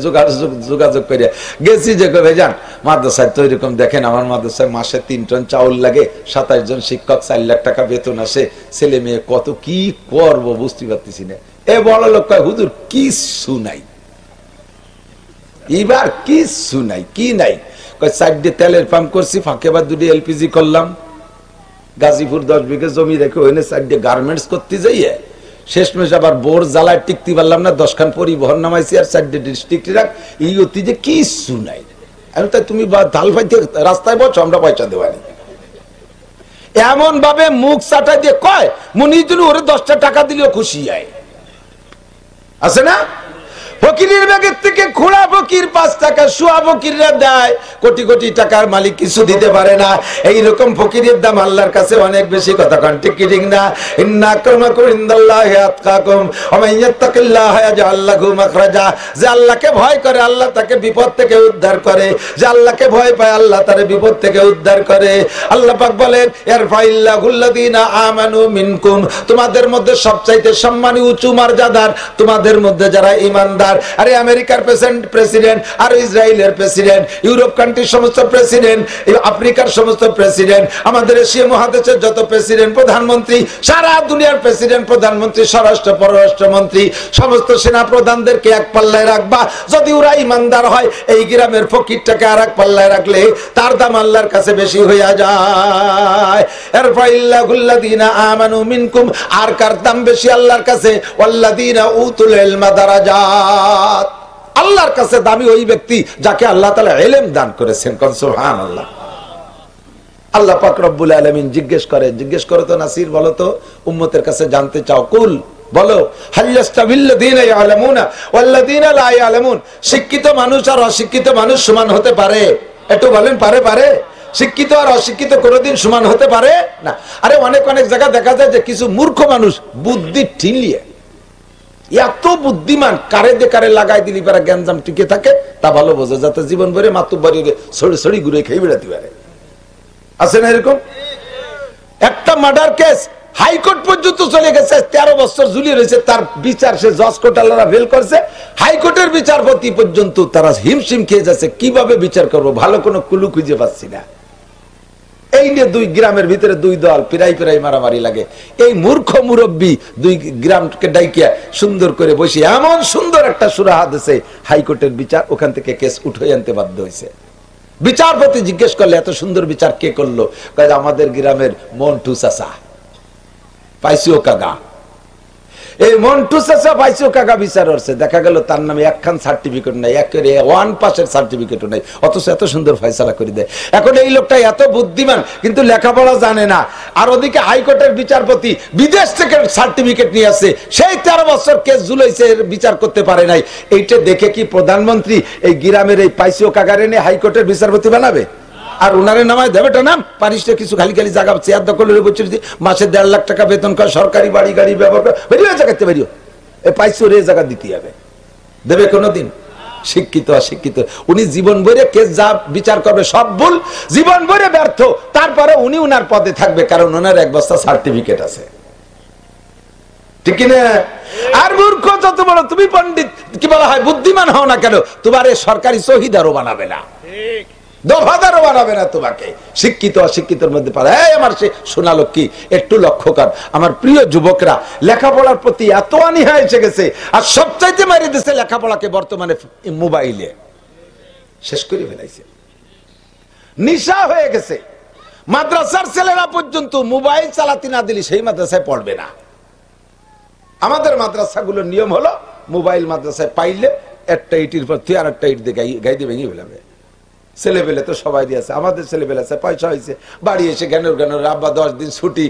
যোগাযোগ করে গেছি যে ভাইজান মাদ্রাসায় তো এরকম দেখেন, আমার মাদ্রাসায় মাসে 3 টন চাউল লাগে, 27 জন শিক্ষক, 4 লাখ টাকা বেতন আসে, ছেলে মেয়ে কত কি করবো বুঝতে পারতেছি না। এ বড় লোক কয় হুজুর কিছু নাই, এবার কিছু নাই। কি নাই কয় 4টে তেলের পাম্প করছি, ফাঁকে বা 2 এলপিজি করলাম। গাজীপুর 10 বিঘা জমি রেখে ওখানে 4টে গার্মেন্টস করতে যাইয়ে শেষমেশ আবার বোর জ্বালায় টিকতে পারলাম না, 10 খান পরিবহন নামাইছি আর 4টে ডিস্ট্রিক্ট রাখ। এই অতি যে কিছু নাই। আমি তাই তুমি ধাল ভাইতে রাস্তায় বলছো, আমরা পয়সা দেওয়ানি। এমন ভাবে মুখ চাটা দিয়ে কয় মনে যদি ওরে 10টা টাকা দিলেও খুশি হয়, আছে না। ফকিরের ব্যাগের থেকে খোড়া ফকির 5 টাকা, শুয়া ফকিররা দেয় কোটি কোটি টাকার মালিক কিছু দিতে পারে না। এইরকম ফকিরের দাম আল্লাহর কাছে অনেক বেশি। কথা কান ঠিক কি ঠিক না। ইন্না আক্রামাকুম ইনদাল্লাহি আতকাকুম ওয়া মান ইয়াত্তাকিল্লাহা ইয়াজআল লাহু মাখরাজা। যে আল্লাহকে ভয় করে আল্লাহ তাকে বিপদ থেকে উদ্ধার করে, যে আল্লাহকে ভয় পায় আল্লাহ তারে বিপদ থেকে উদ্ধার করে। আল্লাহ পাক বলেন ইয়ারফাইল্লাহুল্লাযিনা আমানু মিনকুম, তোমাদের মধ্যে সবচাইতে সম্মানী উঁচু মর্যাদার তোমাদের মধ্যে যারা ঈমানদার। আরে আমেরিকার প্রেসিডেন্ট, আর ইসরায়েলের প্রেসিডেন্ট, ইউরোপ কান্ট্রির সমস্ত প্রেসিডেন্ট, আফ্রিকার সমস্ত প্রেসিডেন্ট, আমাদের এশিয়া মহাদেশের যত প্রেসিডেন্ট প্রধানমন্ত্রী, সারা দুনিয়ার প্রেসিডেন্ট প্রধানমন্ত্রী, স্বরাষ্ট্র পররাষ্ট্রমন্ত্রী, সমস্ত সেনা প্রধানদেরকে এক পাল্লায় রাখবা। যদি ওরা ইমানদার হয়, এই গ্রামের ফকিরটাকে আর এক পাল্লায় রাখলে তার দাম আল্লাহর কাছে বেশি হইয়া যায়। এরফাইল্লাহুল্লাযিনা আমানু মিনকুম, আর কার দাম বেশি আল্লাহর কাছে? ওয়াল্লাযিনা উতুল ইলমা দারাজাত, আল্লাহর কাছে দামি ওই ব্যক্তি যাকে আল্লাহ তাআলা ইলম দান করেছেন। কোন সুবহানাল্লাহ। আল্লাহ পাক রব্বুল আলামিন জিজ্ঞেস করে তো নাসির বলো তো উম্মতের কাছে জানতে চাও, কুল বলো হাল্লাস্তাবিল্লাযিনা ইয়ালামুনা ওয়াল্লাযিনা লা ইয়ালামুন, শিক্ষিত মানুষ আর অশিক্ষিত মানুষ সমান হতে পারে? একটু বলেন পারে? শিক্ষিত আর অশিক্ষিত কোনোদিন সমান হতে পারে না। আরে অনেক জায়গা দেখা যায় যে কিছু মূর্খ মানুষ বুদ্ধি ঠিলিয়ে এত বুদ্ধিমান, কারে লাগাই দিলি পারা জ্ঞানজাম টিকে থাকে, তা ভালো বোঝে, যাতে জীবন ভরে মাতুব্বাড়ি ছড়ি ঘুরে খেয়ে বেড়াতে পারে। আছে না এরকম? একটা মার্ডার কেস হাইকোর্ট পর্যন্ত চলে গেছে, 13 বছর ঝুলিয়ে রয়েছে, তার বিচার সে জজ কোর্ট আল্লাহরা ফেল করছে, হাইকোর্টের বিচারপতি পর্যন্ত তারা হিমশিম খেয়ে যাচ্ছে, কিভাবে বিচার করবো, ভালো কোনো কুলু খুঁজে পাচ্ছি না। এই নিয়ে 2 গ্রামের ভিতরে 2 দল পিরাই মারামারি লাগে। এই মূর্খ মুরব্বী 2 গ্রামকে ডাইকিয়া সুন্দর করে বসে এমন সুন্দর একটা সুরাহা দিয়েছে, হাইকোর্টের বিচার ওখান থেকে কেস উঠে আনতে বাধ্য হয়েছে। বিচারপতি জিজ্ঞেস করলে এত সুন্দর বিচার কে করলো? আমাদের গ্রামের মন্টু চাচা, পাইছিও কাকা। এই মন্টু চাচা পাইছিও কাকা বিচার করছে, দেখা গেল তার নামে একখান সার্টিফিকেট নাই, একেবারে 1 পাসের সার্টিফিকেটও নাই, অথচ এত সুন্দর ফয়সালা করে দেয়। এখন এই লোকটা এত বুদ্ধিমান কিন্তু লেখাপড়া জানে না, আর ওদিকে হাইকোর্টের বিচারপতি বিদেশ থেকে সার্টিফিকেট নিয়ে আসছে, সেই 13 বছর কেস ঝুলাইছে, বিচার করতে পারে নাই। এইটা দেখে কি প্রধানমন্ত্রী এই গ্রামের এই পাইছিও কাকারে নিয়ে হাইকোর্টের বিচারপতি বানাবে? আর উনারে নামায় দেবেটা নাম পারিস কিছু খালি খালি জায়গা চেয়ার দখল করে বলছিল যে মাসে 1.5 লাখ টাকা বেতন কর, সরকারি বাড়ি গাড়ি ব্যবহার কর, বেরিয়ে জায়গাতে বেরিয়ে এ পাইছো রে জায়গা দিতে হবে, দেবে কোনোদিন? শিক্ষিত অশিক্ষিত উনি জীবন ভরে কেস যা বিচার করবে সব ভুল, জীবন ভরে ব্যর্থ, তারপরে উনি উনার পদে থাকবে, কারণ ওনার 1 বস্তা সার্টিফিকেট আছে, ঠিক না? আর মূর্খ যত বড় তুমি পণ্ডিত কি বলা হয় বুদ্ধিমান হও না কেন, তোমার সরকারি শহীদারও বানাবে না, দফাদারও বানাবে না তোমাকে। শিক্ষিত অশিক্ষিতের মধ্যে পারে। আমার সে শোনালো কি একটু লক্ষ্য কর, আমার প্রিয় যুবকরা, লেখাপড়ার প্রতি এত অনীহা এসে গেছে, আর সবচাইতে মারি দিচ্ছে লেখাপড়াকে বর্তমানে মোবাইলে শেষ করে ফেলাইছে, নিশা হয়ে গেছে। মাদ্রাসার ছেলেরা পর্যন্ত মোবাইল চালাতে না দিলে সেই মাদ্রাসায় পড়বে না। আমাদের মাদ্রাসাগুলোর নিয়ম হলো মোবাইল মাদ্রাসায় পাইলে একটা ইটির পর তুই আর একটা ইট দিয়ে গাইতে ভেঙে ফেলাবে। ছেলেবেলে তো সবাই দিয়েছে, আমাদের ছেলেবেলে আছে, পয়সা হয়েছে, বাড়ি এসে জ্ঞানের আব্বা 10 দিন ছুটি,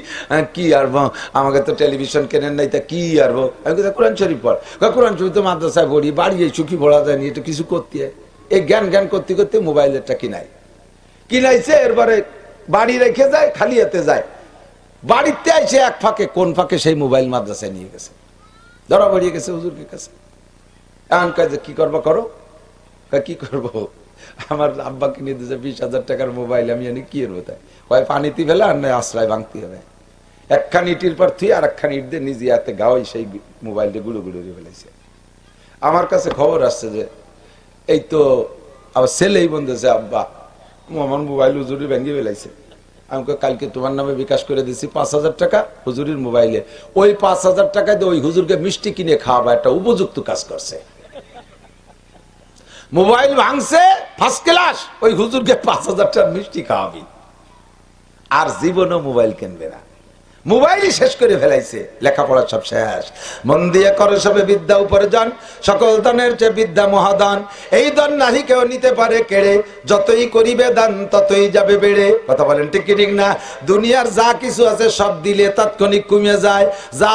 কি আরবো, আমাকে তো টেলিভিশন কেনেন নাই, তা কি আরবো? আমি কোরআন শরীফ পড়, কোরআন শরীফ তো মাদ্রাসায় পড়ি, বাড়ি এসে কি পড়া যায়নি, এটা কিছু করতে হয়। এই জ্ঞান করতে করতে মোবাইলেরটা কিনাইছে, এরপরে বাড়ি রেখে যায়, খালি হাতে যায়, বাড়িতে এসে এক ফাঁকে কোন ফাঁকে সেই মোবাইল মাদ্রাসায় নিয়ে গেছে, ধরা পড়িয়ে গেছে হুজুরের কাছে। এখন কাজে কি করবো করো, কি করবো, আমার আব্বা কিনে দিয়েছে 20,000 টাকার মোবাইল, আমি জানি কি এর বোধ হয় পানিতে ফেলে আর নয় আশ্রয় ভাঙতে হবে, একখান ইটির পর তুই আর একখান ইট দিয়ে নিজে হাতে গাওয়াই সেই মোবাইলটা গুঁড়ো ফেলেছে। আমার কাছে খবর আসছে যে এই তো আবার ছেলেই বলতেছে আব্বা আমার মোবাইল হুজুরি ভেঙে ফেলাইছে। আমি কালকে তোমার নামে বিকাশ করে দিচ্ছি 5,000 টাকা হুজুরির মোবাইলে, ওই 5,000 টাকা দিয়ে ওই হুজুরকে মিষ্টি কিনে খাওয়াবা, একটা উপযুক্ত কাজ করছে। মোবাইল ভাঙছে ফার্স্ট ক্লাস, ওই হুজুরকে 5,000 টাকার মিষ্টি খাওয়াবি, আর জীবনও মোবাইল কিনবে না, মোবাইলই শেষ করে ফেলাইছে, লেখাপড়া সব শেষ। মন দিয়ে করো সবে বিদ্যা উপার্জন, সকল দানের চেয়ে বিদ্যা মহাদান, এই দান নাহি কেউ নিতে পারে কেড়ে, যতই করিবে দান ততই যাবে বেড়ে। কথা বলেন ঠিক না? দুনিয়ার যা কিছু আছে সব দিলে তাৎক্ষণিক কমে যায়, যা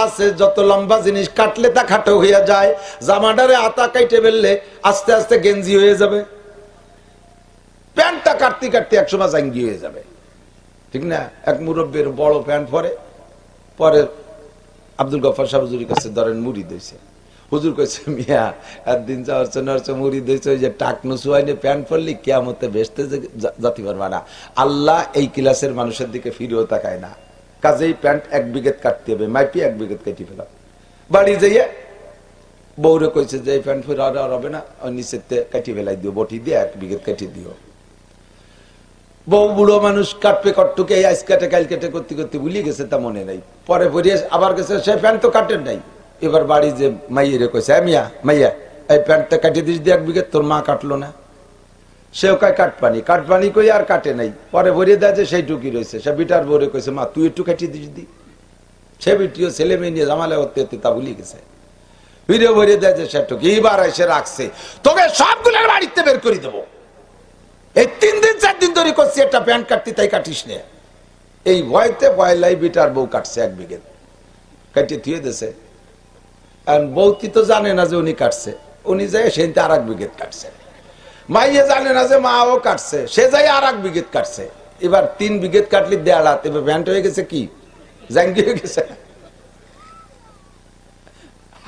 আছে যত লম্বা জিনিস কাটলে তা খাটো হয়ে যায়, জামাটারে আতা কাইটে ফেললে আস্তে আস্তে গেঞ্জি হয়ে যাবে, প্যান্টটা কাটতে কাটতে একসময় জাঙ্গি হয়ে যাবে, ঠিক না? এক মুরব্বীর বড় প্যান্ট পরে আব্দুল গফফার সাহেব হুজুরের কাছে ধরেন মুড়ি দিয়েছে, হুজুর কইছে মিয়া একদিন যাওয়ার মুড়ি দিয়েছে, ওই যে টাকনু সুয়াইনে প্যান্ট পরলি কিয়ামতে বেচতে জাতি পারবা না, আল্লাহ এই ক্লাসের মানুষের দিকে ফিরেও তাকায় না, কাজেই প্যান্ট 1 বিঘত কাটতে হবে, মাইপি 1 বিঘত কেটে ফেলা। বাড়ি যাইয়ে বউরে কইছে যে এই প্যান্ট ফিরে আর হবে না, ওই নিচেতে কাটি ফেলাই দিও, বটি দিয়ে 1 বিঘত কেটে দিও। বউ বুড়ো মানুষ কাটবে কটটুকে এই আইস কাটে কাল কেটে করতে করতে ভুলিয়ে গেছে, তা মনে নাই, পরে পরিয়ে আবার গেছে, সে প্যান্ট তো কাটেন নাই। এবার বাড়ি যে মাইয়েরে কইছে মাইয়া এই প্যান্টটা কাটিয়ে দিস দিয়ে 1 বিঘত, তোর মা কাটলো না, সেও কয় কাটপানি কই আর কাটে নাই, পরে ভরিয়ে দেয় যে সেই টুকি রয়েছে, সে বিটার বউরে কইছে মা তুই একটু কাটিয়ে দিস দি, সে বিটিও ছেলে মেয়ে নিয়ে জামালে হতে তা ভুলিয়ে গেছে, ভিডিও ভরিয়ে দেয় যে সে টুকি, এইবার এসে রাখছে, তোকে সবগুলোর বাড়িতে বের করে দেবো, এই 3 দিন 4 দিন ধরে করছি একটা প্যান্ট কাটতে, তাই কাটিস নে, এই ভয়তে পয়লাই বিটার বউ কাটছে 1 বিঘত কাটিয়ে থুয়ে দিয়েছে। বউতি তো জানে না যে উনি কাটছে, উনি যাই সে আর 1 বিঘত কাটছে, মাইয়ে জানে না যে মাও কাটছে, সে যাই আর 1 বিঘত কাটছে, এবার 3 বিঘত কাটলি দেড়া, এবার প্যান্ট হয়ে গেছে কি জাঙ্গি হয়ে গেছে,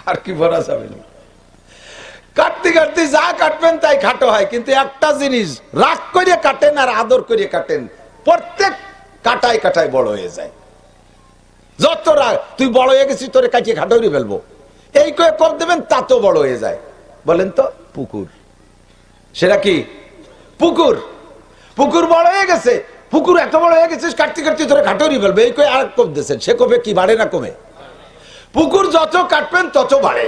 আর কি ভরা যাবে না। কাটতে কাটতে যা কাটবেন তাই খাটো হয়, কিন্তু একটা জিনিস রাগ করে কাটেন আর আদর করে কাটেন, প্রত্যেক কাটায় কাটায় বড় হয়ে যায়। যত রাগ, তুই বড় হয়ে গেছিস তোরে কাটিয়ে খাটো করে ফেলবো, এই করে কম দেবেন তা তো বড় হয়ে যায়। বলেন তো পুকুর, সেটা কি পুকুর বড় হয়ে গেছে, পুকুর এত বড় হয়ে গেছিস কাটতে কাটতে তোরে খাটো করে ফেলবে, এই করে আর কম দিয়েছেন, সে কবে কি বাড়ে না কমে? পুকুর যত কাটবেন তত বাড়ে,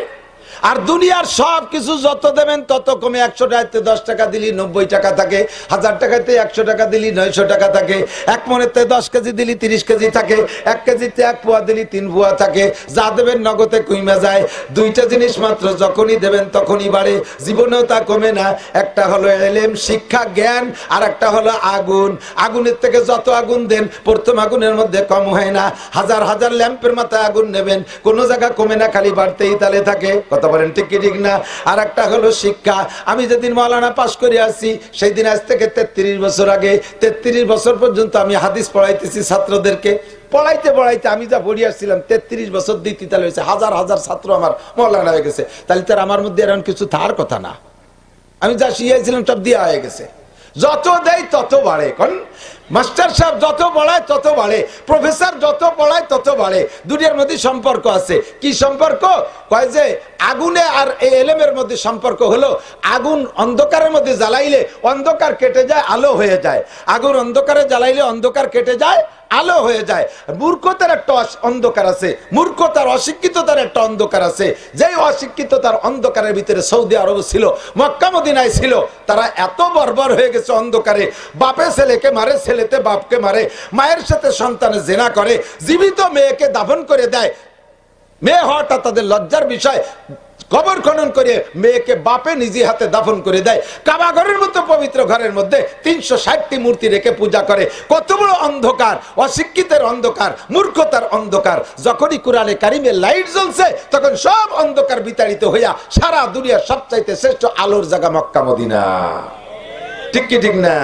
আর দুনিয়ার সব কিছু যত দেবেন তত কমে। 100 টাকাতে 10 টাকা দিলি 90 টাকা থাকে, 1000 টাকাতে 100 টাকা দিলি 900 টাকা থাকে, 1 মনেতে 10 কেজি দিলি 30 কেজি থাকে, 1 কেজিতে 1 পোয়া দিলি 3 পোয়া থাকে, যা দেবেন নগদে কমে যায়। 2টা জিনিস মাত্র যখনই দেবেন তখনই বাড়ে, জীবনেও তা কমে না। একটা হলো এলেম শিক্ষা জ্ঞান, আর একটা হলো আগুন। আগুনের থেকে যত আগুন দেন প্রথম আগুনের মধ্যে কম হয় না, হাজার হাজার ল্যাম্পের মাথায় আগুন নেবেন, কোনো জায়গা কমে না, খালি বাড়তেই তালে থাকে। কথা কথা বলেন ঠিক কি ঠিক না? আর একটা হলো শিক্ষা। আমি যেদিন মাওলানা পাশ করে আসি সেই দিন আজ থেকে 33 বছর আগে, 33 বছর পর্যন্ত আমি হাদিস পড়াইতেছি ছাত্রদেরকে। পড়াইতে পড়াইতে আমি যা পড়ি আসছিলাম 33 বছর দিতে তাহলে হয়েছে হাজার হাজার ছাত্র আমার মাওলানা হয়ে গেছে। তাহলে তার আমার মধ্যে এরকম কিছু তার কথা না, আমি যা শিখাইছিলাম সব দিয়া হয়ে গেছে। যত দেয় তত বাড়ে। কোন মাস্টার সাহেব যত পড়ায় তত বাড়ে, প্রফেসর যত পড়ায় তত বাড়ে। দুনিয়ার মধ্যে সম্পর্ক আছে। কি সম্পর্ক? কয় যে আগুনে আর এই এলেমের মধ্যে সম্পর্ক হলো, আগুন অন্ধকারের মধ্যে জ্বালাইলে অন্ধকার কেটে যায়, আলো হয়ে যায়। আগুন অন্ধকারে জ্বালাইলে অন্ধকার কেটে যায়, আলো হয়ে যায়। মূর্খতার একটা অন্ধকার আছে, মূর্খতার অশিক্ষিততার একটা অন্ধকার আছে। যেই অশিক্ষিততার অন্ধকারের ভিতরে সৌদি আরব ছিল, মক্কা মদিনায় ছিল, তারা এত বর্বর হয়ে গেছে অন্ধকারে। বাপে ছেলেকে মারে, ছেলেতে বাপকে মারে, মায়ের সাথে সন্তানের জিনা করে, জীবিত মেয়েকে দাফন করে দেয়। মেয়ে হওয়াটা তাদের লজ্জার বিষয়। কবর খনন করে মেয়েকে বাপে নিজে হাতে দাফন করে দেয়। কাবা ঘরের মতো পবিত্র ঘরের মধ্যে 360টি মূর্তি রেখে পূজা করে। কত বড় অন্ধকার! অশিক্ষিতের অন্ধকার, মূর্খতার অন্ধকার। যখনই কুরআনে কারিমে লাইট জ্বলছে তখন সব অন্ধকার বিতাড়িত হইয়া সারা দুনিয়ার সবচাইতে শ্রেষ্ঠ আলোর জায়গা মক্কা মদিনা। ঠিক কি ঠিক না?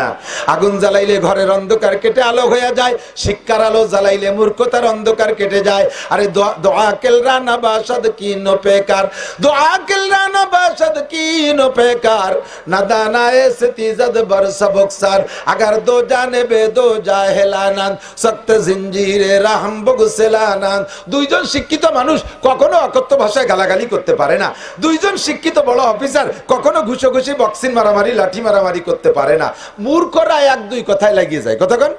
আগুন জ্বালাইলে ঘরের অন্ধকার কেটে আলো হয়ে যায়, শিক্ষার আলো জ্বালাইলে মূর্খতার অন্ধকার কেটে যায়। আরে দোয়া কেলরা না বাসাদ কি নো পেকার, দোয়া কেলরা না বাসাদ কি নো পেকার, নাদানা এসে তিজাদ বার সবকসার, আগার দো জানে বে দো জাহেলানান, সক্ত জিঞ্জিরে রাহম বগুসেলানান। দুইজন শিক্ষিত মানুষ কখনো অকথ্য ভাষায় গালাগালি করতে পারে না। দুইজন শিক্ষিত বড় অফিসার কখনো ঘুষোঘুষি, বক্সিং মারামারি, লাঠি মারামারি করতে পারে না। মূর্খরা এক দুই কথায় লাগিয়ে যায়। কতক্ষণ?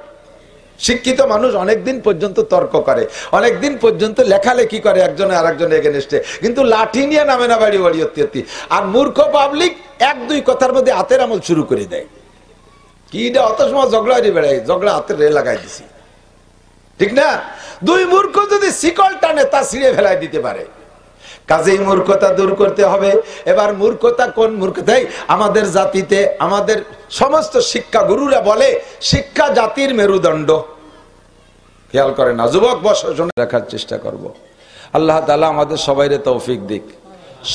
শিক্ষিত মানুষ অনেকদিন পর্যন্ত তর্ক করে, অনেকদিন পর্যন্ত লেখালেখি করে একজনে আর একজনের এগেনস্টে, কিন্তু লাঠি নিয়ে নামে না বাড়ি বাড়ি অত্যতি। আর মূর্খ পাবলিক এক দুই কথার মধ্যে হাতের আমল শুরু করে দেয়। কি অত সময় ঝগড়া বেড়ায়, ঝগড়া হাতের রে লাগাই দিছি, ঠিক না? দুই মূর্খ যদি শিকল টানে তা ছিঁড়ে ফেলাই দিতে পারে। কাজেই মূর্খতা দূর করতে হবে। এবার মূর্খতা কোন মূর্খতাই? আমাদের জাতিতে আমাদের সমস্ত শিক্ষা গুরুরা বলে শিক্ষা জাতির মেরুদণ্ড। খেয়াল করে না যুবক, বসনে রাখার চেষ্টা করব। আল্লাহ তাআলা আমাদের সবাইরে তৌফিক দিক।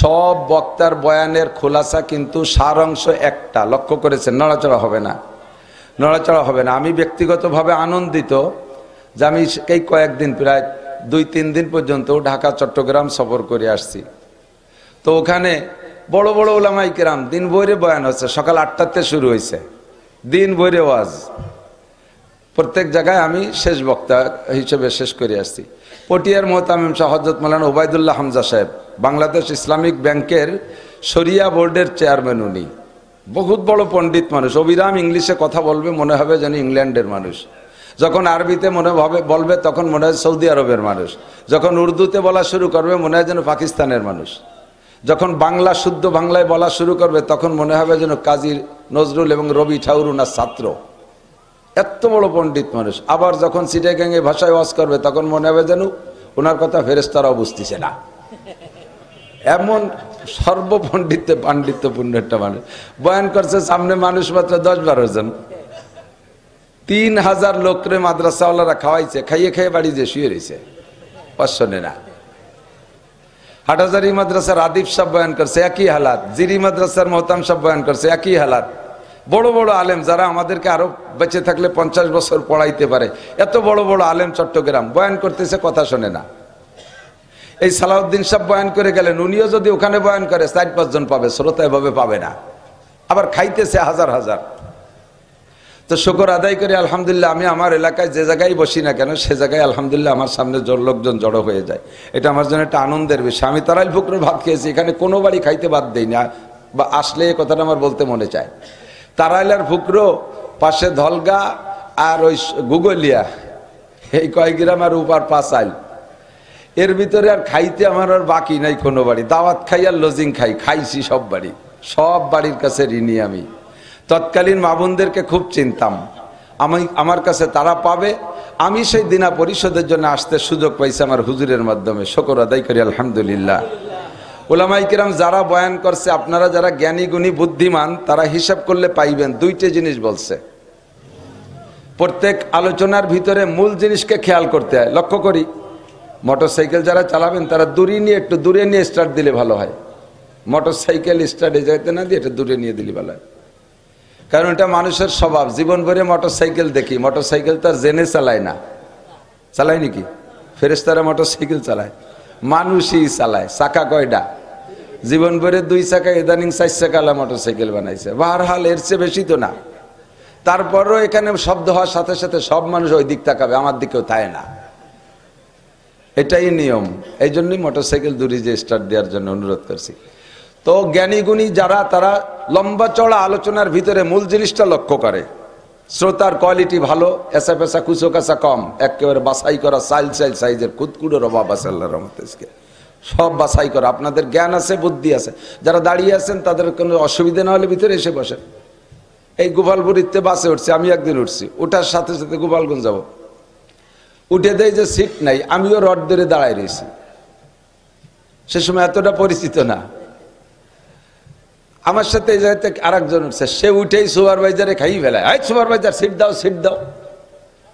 সব বক্তার বয়ানের খোলাসা কিন্তু সারাংশ একটা, লক্ষ্য করেছেন? নড়াচড়া হবে না, নড়াচড়া হবে না। আমি ব্যক্তিগতভাবে আনন্দিত যে আমি এই কয়েকদিন প্রায় 2-3 দিন পর্যন্ত ঢাকা চট্টগ্রাম সফর করে আসছি। তো ওখানে বড় বড় উলামায়ে কেরাম দিন ভরে বয়ান হচ্ছে, সকাল 8টাতে শুরু হয়েছে, দিন ভরে ওয়াজ। প্রত্যেক জায়গায় আমি শেষ বক্তা হিসেবে শেষ করে আসছি। পটিয়ার মোহতামিম শাহ হযরত মাওলানা ওবায়দুল্লাহ হামজা সাহেব, বাংলাদেশ ইসলামিক ব্যাংকের শরিয়া বোর্ডের চেয়ারম্যান। উনি বহুত বড় পণ্ডিত মানুষ, অবিরাম ইংলিশে কথা বলবে, মনে হবে যেন ইংল্যান্ডের মানুষ। যখন আরবিতে মনে হবে বলবে তখন মনে হয় সৌদি আরবের মানুষ। যখন উর্দুতে বলা শুরু করবে মনে হয় যেন পাকিস্তানের মানুষ। যখন বাংলা শুদ্ধ বাংলায় বলা শুরু করবে তখন মনে হবে যেন কাজী নজরুল এবং রবি ঠাকুর ওনার ছাত্র। এত বড় পণ্ডিত মানুষ। আবার যখন চিটাগাঙ্গে ভাষায় ওয়াজ করবে তখন মনে হবে যেন ওনার কথা ফেরেশতারাও বুঝতেছে না। এমন সর্বপণ্ডিতে পাণ্ডিত্যপূর্ণ একটা মানুষ। বয়ান করছে সামনে মানুষ মাত্র 10-12 জন। 3000 লোকরে মাদ্রাসাওয়ালারা খাওয়াইছে, খাইয়ে খাইয়ে বাড়ি যে শুয়ে রয়েছে, পাঁচশনে না। হাটহাজারী মাদ্রাসার আদিব সাহেব বয়ান করছে, একই হালাত। জিরি মাদ্রাসার মোহতাম সাহেব বয়ান করছে, একই হালাত। বড় বড় আলেম যারা আমাদেরকে আরো বেঁচে থাকলে 50 বছর পড়াইতে পারে, এত বড় বড় আলেম চট্টগ্রাম বয়ান করতেছে, কথা শোনে না। এই সালাউদ্দিন সাহেব বয়ান করে গেলেন, উনিও যদি ওখানে বয়ান করে 4-5 জন পাবে, শ্রোতা এভাবে পাবে না। আবার খাইতেছে হাজার হাজার। তো শুকর আদায় করি আলহামদুলিল্লাহ, আমি আমার এলাকায় যে জায়গায় বসি না কেন সে জায়গায় আলহামদুলিল্লাহ আমার সামনে লোকজন জড়ো হয়ে যায়। এটা আমার জন্য একটা আনন্দের বিষয়। আমি তারাইল ফুকরের ভাত খেয়েছি, এখানে কোনো বাড়ি খাইতে বাদ দেই না, বা আসলে এই কথাটা আমার বলতে মনে চায়। তারাইলার ফুকরো, পাশে ধলগা আর ওই গুগলিয়া, এই কয় গ্রাম আর উপার 5 আইল, এর ভিতরে আর খাইতে আমার আর বাকি নাই কোনো বাড়ি। দাওয়াত খাই আর লজিং খাই, খাইছি সব বাড়ি, সব বাড়ির কাছে ঋণী আমি। তৎকালীন মা বোনদেরকে খুব চিনতাম, আমার কাছে তারা পাবে। আমি সেই দিনা পরিষদের জন্য আসতে সুযোগ পাইছি আমার হুজুরের মাধ্যমে, শুকর আদায় করি আলহামদুলিল্লাহ। উলামায়ে কিরাম যারা বয়ান করছে, আপনারা যারা জ্ঞানী গুণী বুদ্ধিমান, তারা হিসাব করলে পাইবেন 2টে জিনিস বলছে। প্রত্যেক আলোচনার ভিতরে মূল জিনিসকে খেয়াল করতে হয়। লক্ষ্য করি, মোটরসাইকেল যারা চালাবেন তারা একটু দূরে নিয়ে স্টার্ট দিলে ভালো হয়। মোটরসাইকেল স্টার্টে যাইতে না দিয়ে এটা দূরে নিয়ে দিলি বলা, কারণ এটা মানুষের স্বভাব। জীবন ভরে মোটরসাইকেল দেখি, মোটরসাইকেল তার জেনে চালায় না, চালায় নাকি? ফেরেশতারা মোটরসাইকেল চালায়, মানুষই চালায়। চাকা কয়টা? জীবন ভরে 2 চাকা, ইদানিং 4 চাকালা মোটরসাইকেল বানাইছে। বারহাল এর চেয়ে বেশি তো না। তারপরও এখানে শব্দ হওয়ার সাথে সাথে সব মানুষ ওই দিক তাকাবে, আমার দিকেও তাই না, এটাই নিয়ম। এই জন্যই মোটরসাইকেল দূরে যে স্টার্ট দেওয়ার জন্য অনুরোধ করছি। তো জ্ঞানী গুণী যারা, তারা লম্বা চড়া আলোচনার ভিতরে মূল জিনিসটা লক্ষ্য করে। শ্রোতার কোয়ালিটি ভালো, এসা পেশা কুচো কাঁচা কম, একেবারে বাছাই করা চাইল সাইজের কুতকুড়োর অভাব আছে আল্লাহর রহমতে, সব বাছাই করা। আপনাদের জ্ঞান আছে, বুদ্ধি আছে, যারা দাঁড়িয়ে আছেন তাদের কোনো অসুবিধা না হলে ভিতরে এসে বসেন। এই গোপালপুরীতে বাসে উঠছি, আমি একদিন উঠছি, ওঠার সাথে সাথে গোপালগঞ্জ যাব, উঠে দেয় যে সিট নাই, আমিও রড ধরে দাঁড়ায় রয়েছি। সে সময় এতটা পরিচিত না। আমার সাথে এই জায়গাতে আরেকজন উঠছে, সে উঠেই সুপারভাইজারে খাই ফেলায়, এই সুপারভাইজার সিট দাও, সিট দাও।